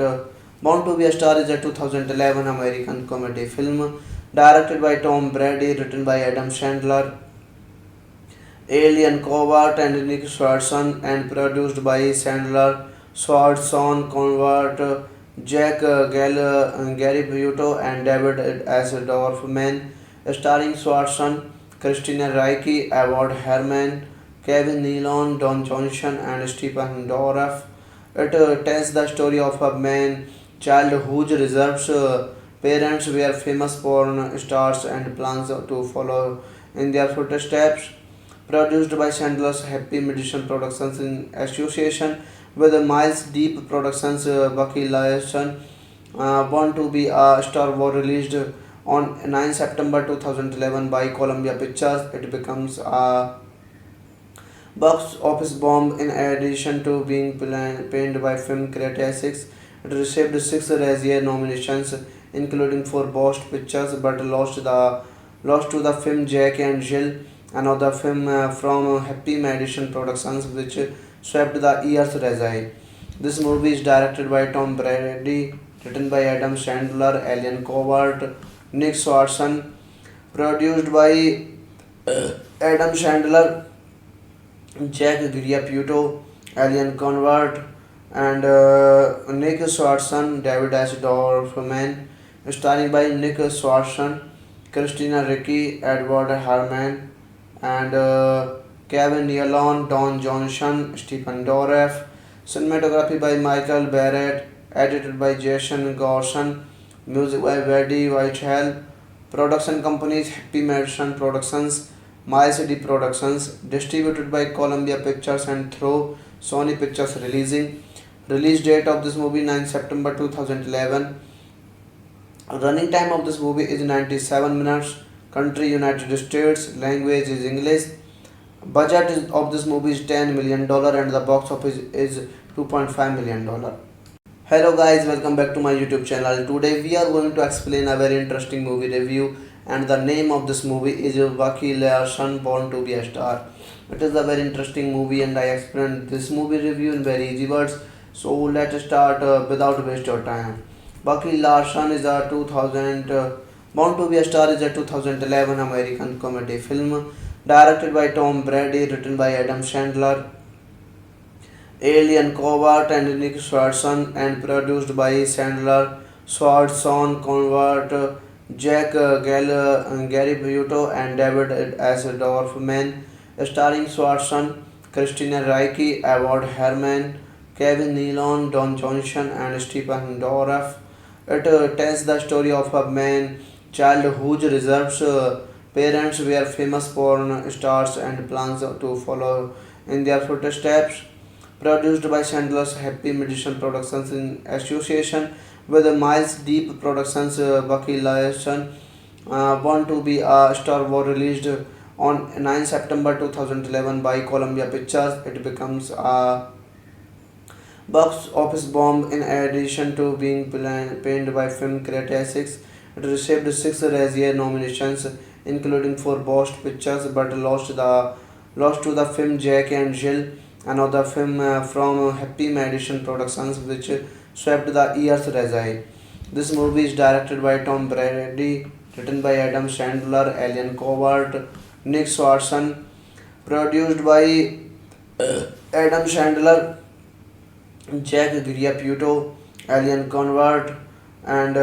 Born to be a Star is a 2011 American comedy film directed by Tom Brady, written by Adam Sandler, Alien Covert and Nick Swartzen, and produced by Sandler, Swartzen, Convert, Jack Gary Buto, and David S. Dorfman, starring Swartzen, Christina Ricci, Edward Herrmann, Kevin Nealon, Don Johnson, and Stephen Dorff. It tells the story of a man child whose reserves parents were famous porn stars and plans to follow in their footsteps. Produced by Sandler's Happy Madison Productions in association with Miles Deep Productions, Bucky Larson, Born to be a Star was released on 9 September 2011 by Columbia Pictures. It becomes a box office bomb in addition to being panned by film critics. It received 6 Razzie nominations, including for Best Pictures, but lost to the film Jack and Jill, another film from Happy Madison Productions, which swept the year's Razzie. This movie is directed by Tom Brady, written by Adam Sandler, Alien Covert, Nick Swartzen, produced by Adam Sandler, Jack Griaputo, Alien Convert, and Nick Swartzen, David S. Dorfman, starring by Nick Swartzen, Christina Ricci, Edward Harmon, and Kevin Nealon, Don Johnson, Stephen Dorff. Cinematography by Michael Barrett, edited by Jason Gorson, music by Eddie Whitehall. Production companies Happy Madison Productions, Miles D Productions, distributed by Columbia Pictures and through Sony Pictures Releasing. Release date of this movie 9 September 2011. Running time of this movie is 97 minutes. Country United States. Language is English. Of this movie is $10 million and the box office is $2.5 million. Hello guys, welcome back to my YouTube channel. Today we are going to explain a very interesting movie review, and the name of this movie is Bucky Larson Born to be a Star. It is a very interesting movie and I explained this movie review in very easy words. So let's start without waste your time. Bucky Larson is a 2000 Born to be a Star is a 2011 American comedy film directed by Tom Brady, written by Adam Sandler, Alien Covert and Nick Swartzen, and produced by Sandler, Swartzen, Convert, Jack Gary Buto, and David S. Dorfman, starring Swartzen, Christina Ricci, Edward Herman, Kevin Nealon, Don Johnson, and Stephen Dorff. It tells the story of a man child whose reserves parents were famous porn stars and plans to follow in their footsteps. Produced by Chandler's Happy Madison Productions in association with Miles Deep Productions. Bucky Larson Born to be a Star was released on 9 September 2011 by Columbia Pictures. It becomes a box office bomb in addition to being panned by film critics. It received 6 Razzie nominations, including 4 Best Pictures, but lost to the film Jack and Jill, another film from Happy Madison Productions, which swept the year's Razzie. This movie is directed by Tom Brady, written by Adam Sandler, Alien Covert, Nick Swartzen, produced by Adam Sandler, Jack Griapputo, Alien Convert, and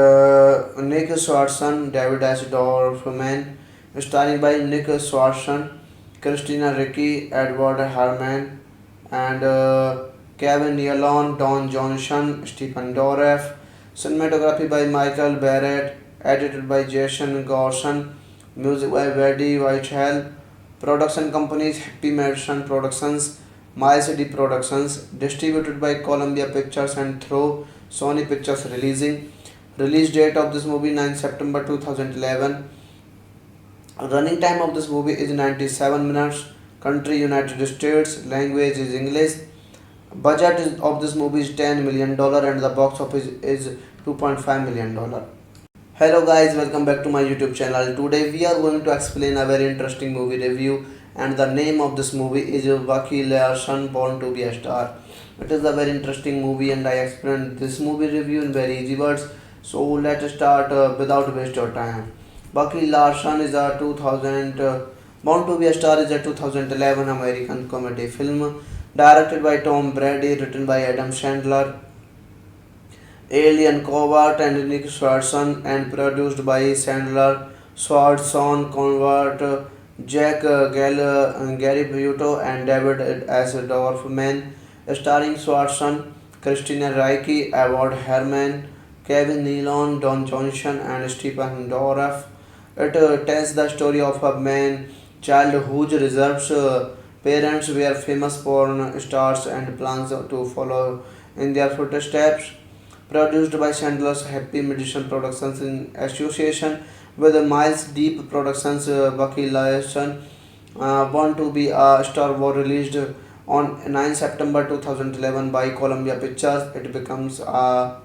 Nick Swartzen, David S. Dorfman, starring by Nick Swartzen, Christina Ricci, Edward Harmon, and Kevin Nealon, Don Johnson, Stephen Dorff. Cinematography by Michael Barrett, edited by Jason Gorson, music by Eddie Whitehall. Production companies Happy Madison Productions, Miles D Productions, distributed by Columbia Pictures and through Sony Pictures Releasing. Release date of this movie 9 September 2011. Running time of this movie is 97 minutes. Country United States. Language is English. Of this movie is $10 million and the box office is $2.5 million. Hello guys, welcome back to my YouTube channel. Today we are going to explain a very interesting movie review, and the name of this movie is Bucky Larson Born to be a Star. It is a very interesting movie and I explained this movie review in very easy words. So let's start without waste your time. Bucky Larson is a 2000 Born to be a Star is a 2011 American comedy film directed by Tom Brady, written by Adam Sandler, Alien Covert and Nick Swartzen, and produced by Sandler, Swartzen, Convert, Jack Gary Buto, and David S. Dorfman, starring Swartzen, Christina Ricci, Edward Herman, Kevin Nealon, Don Johnson, and Stephen Dorff. It tells the story of a man child whose reserves parents were famous porn stars and plans to follow in their footsteps. Produced by Chandler's Happy Madison Productions in association with Miles Deep Productions. Bucky Larson Born to be a Star was released on 9 September 2011 by Columbia Pictures. It becomes a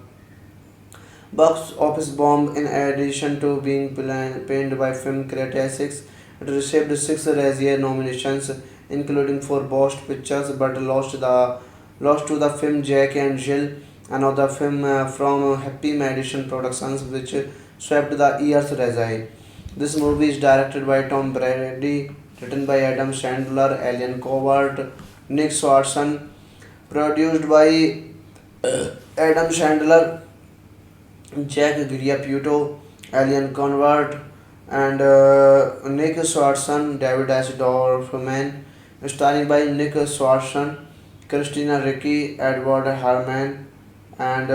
box office bomb in addition to being panned by film critics. It received 6 Razzie nominations, including 4 Best Pictures, but lost to the film Jack and Jill, another film from Happy Madison Productions, which swept the year's Razzie. This movie is directed by Tom Brady, written by Adam Sandler, Alien Covert, Nick Swartzen, produced by Adam Chandler, Jack Griapputo, Alien Convert, and Nick Swartzen, David S. Dorfman, starring by Nick Swartzen, Christina Ricci, Edward Herman, and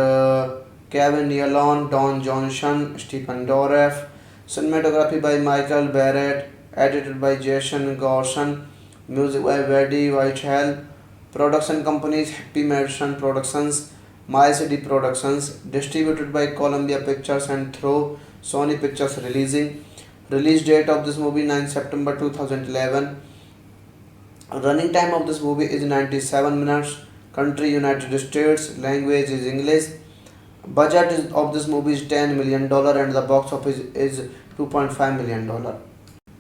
Kevin Nealon, Don Johnson, Stephen Dorff, cinematography by Michael Barrett, edited by Jason Gorson, music by Eddie Whitehall, production companies Happy Madison Productions, My City Productions, distributed by Columbia Pictures and through Sony Pictures Releasing. Release date of this movie 9 September 2011. Running time of this movie is 97 minutes. Country United States. Language is English. Of this movie is $10 million and the box office is $2.5 million.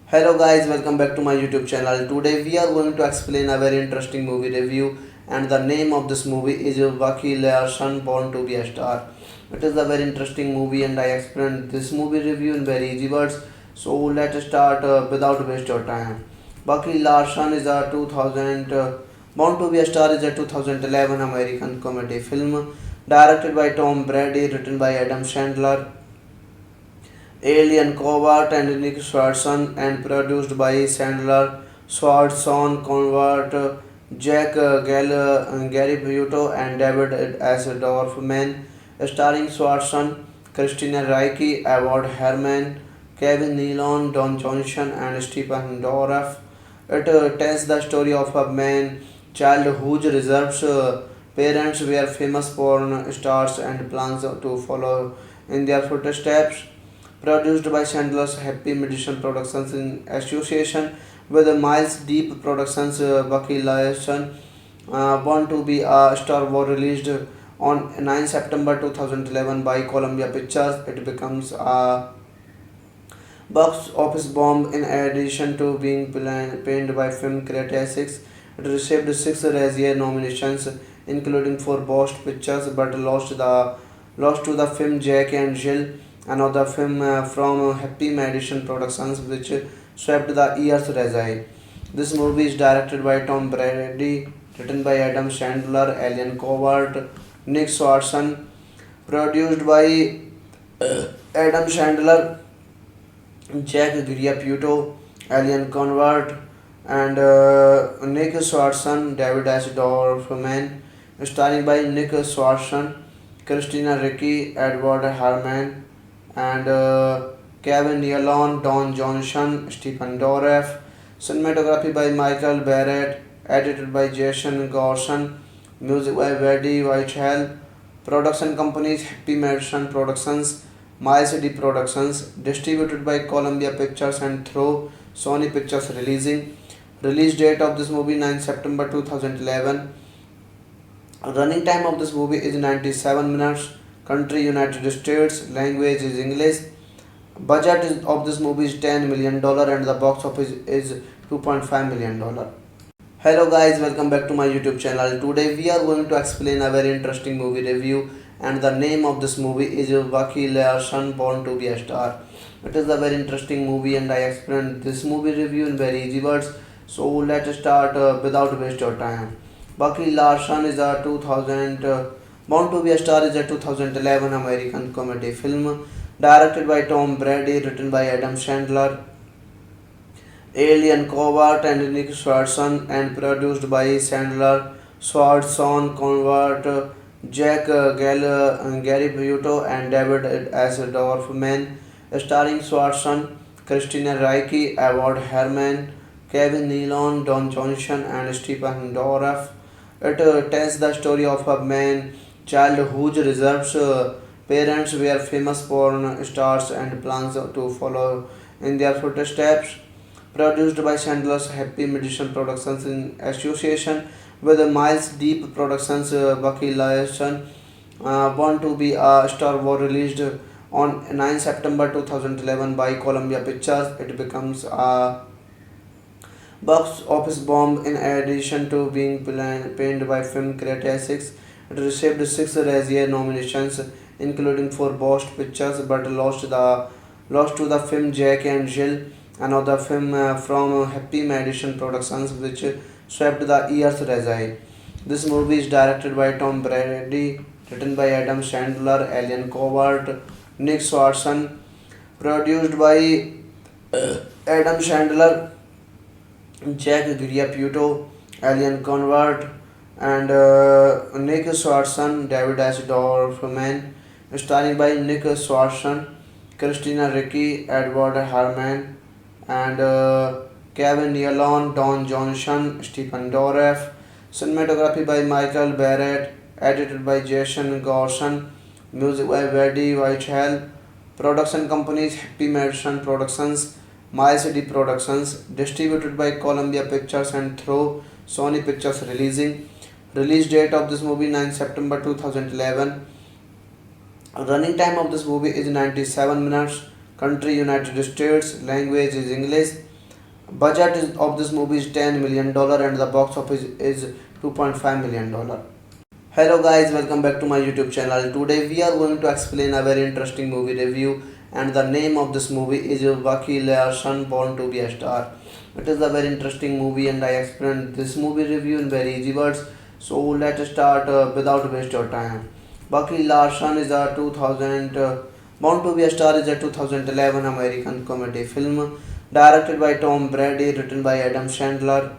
Hello guys, welcome back to my YouTube channel. Today we are going to explain a very interesting movie review, and the name of this movie is Bucky Larson Born to be a Star. It is a very interesting movie and I explained this movie review in very easy words. So let's start without waste your time. Bucky Larson is a 2000 Born to be a Star is a 2011 American comedy film directed by Tom Brady, written by Adam Sandler, Alien Covert and Nick Swartzen, and produced by Sandler, Swartzen, Convert, Jack Gary Buto, and David S. Dorfman, starring Swartzen, Christina Ricci, Edward Herman, Kevin Nealon, Don Johnson, and Stephen Dorff. It tells the story of a man child whose reserves parents were famous porn stars and plans to follow in their footsteps. Produced by Chandler's Happy Madison Productions in association with Miles Deep Productions, Bucky Larson, Born to be a Star was released on 9 September 2011 by Columbia Pictures. It becomes a box office bomb in addition to being panned by film critics. It received 6 Razzie nominations, including for Best Pictures, but lost to the film Jack and Jill, another film from Happy Madison Productions, which swept the year's Razzie. This movie is directed by Tom Brady, written by Adam Sandler, Alien Covert, Nick Swartzen, produced by Adam Sandler, Jack Griapputo, Alien Convert, and Nick Swartzen, David S. Dorfman, starring by Nick Swartzen, Christina Ricci, Edward Herman, and Kevin Nealon, Don Johnson, Stephen Dorff, cinematography by Michael Barrett, edited by Jason Gorson, music by Eddie Whitehall, production companies Happy Madison Productions, My City Productions, distributed by Columbia Pictures and through Sony Pictures Releasing. Release date of this movie 9 September 2011. Running time of this movie is 97 minutes. Country United States. Language is English. Of this movie is $10 million and the box office is $2.5 million. Hello guys, welcome back to my YouTube channel. Today we are going to explain a very interesting movie review, and the name of this movie is Bucky Larson Born to be a Star. It is a very interesting movie and I explained this movie review in very easy words. So let's start without waste your time. Bucky Larson is a 2000 Born to be a Star is a 2011 American comedy film directed by Tom Brady, written by Adam Sandler, Alien Covert, and Nick Swartzen, and produced by Sandler, Swartzen, Convert, Jack Gary Buto, and David S. Dorfman, starring Swartzen, Christina Ricci, Edward Herman, Kevin Nealon, Don Johnson, and Stephen Dorff. It tells the story of a man child whose reserves parents were famous porn stars and plans to follow in their footsteps. Produced by Chandler's Happy Madison Productions in association with Miles Deep Productions, Bucky Larson, Born to be a Star was released on 9 September 2011 by Columbia Pictures. It becomes a box office bomb in addition to being panned by film critics. It received 6 Razzie nominations, including for Best Pictures, but lost to the film Jack and Jill, another film from Happy Madison Productions, which swept the year's Razzie. This movie is directed by Tom Brady, written by Adam Sandler, Alien Covert, Nick Swartzen, produced by Adam Sandler, Jack Griapputo, Alien Convert, and Nick Swartzen, David S. Dorfman, starring by Nick Swartzen, Christina Ricci, Edward Harmon, and Kevin Nealon, Don Johnson, Stephen Dorff. Cinematography by Michael Barrett, edited by Jason Gorson, music by Eddie Whitehall. Production companies Happy Madison Productions, My City Productions, distributed by Columbia Pictures and through Sony Pictures Releasing. Release date of this movie 9 September 2011. Running time of this movie is 97 minutes. Country United States. Language is English. Of this movie is $10 million and the box office is $2.5 million. Hello guys, welcome back to my YouTube channel. Today we are going to explain a very interesting movie review, and the name of this movie is Bucky Larson Born to be a Star. It is a very interesting movie and I explained this movie review in very easy words. So let's start without waste your time. Bucky Larson is a 2000 Born to be a Star is a 2011 American comedy film directed by Tom Brady, written by Adam Sandler,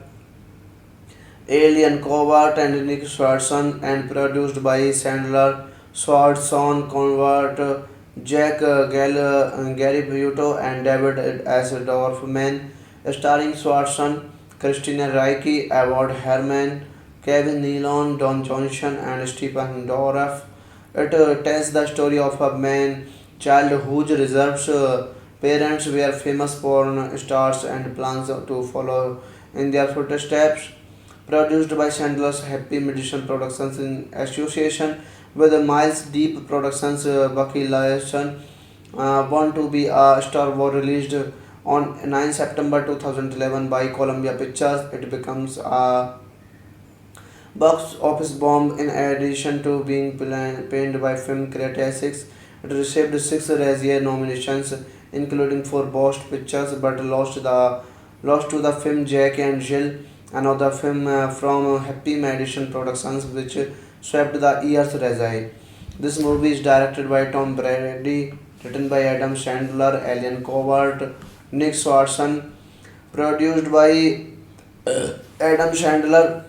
Alien Covert and Nick Swartzen, and produced by Sandler, Swartzen, Convert, Jack Gary Buto, and David S. Dorfman, starring Swartzen, Christina Ricci, Edward Herman, Kevin Nealon, Don Johnson, and Stephen Dorff. It tells the story of a man child whose reserves parents were famous porn stars and plans to follow in their footsteps. Produced by Sandler's Happy Madison Productions in association with Miles Deep Productions. Bucky Larson Born to be a Star was released on 9 September 2011 by Columbia Pictures. It becomes a box office bomb in addition to being panned by film critics. It received 6 Razzie nominations, including 4 Best Pictures, but lost to the film Jack and Jill, another film from Happy Madison Productions, which swept the year's Razzie. This movie is directed by Tom Brady, written by Adam Sandler, Alien Covert, Nick Swartzen, produced by Adam Sandler,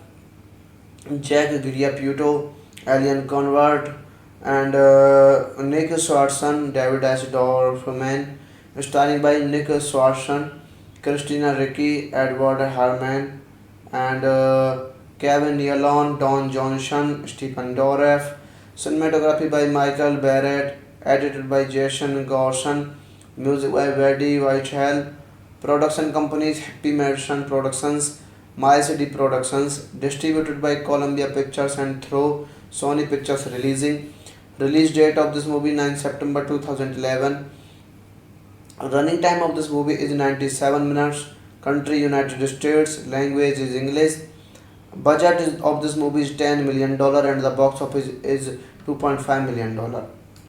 Jack Griapputo, Alien Convert, and Nick Swartzen, David S. Dorfman, starring by Nick Swartzen, Christina Ricci, Edward Harmon, and Kevin Nealon, Don Johnson, Stephen Dorff. Cinematography by Michael Barrett, edited by Jason Gorson, music by Eddie Whitehall. Production companies Happy Madison Productions, My City Productions, distributed by Columbia Pictures and through Sony Pictures Releasing. Release date of this movie 9 September 2011. Running time of this movie is 97 minutes. Country United States. Language is English. Of this movie is $10 million and the box office is $2.5 million.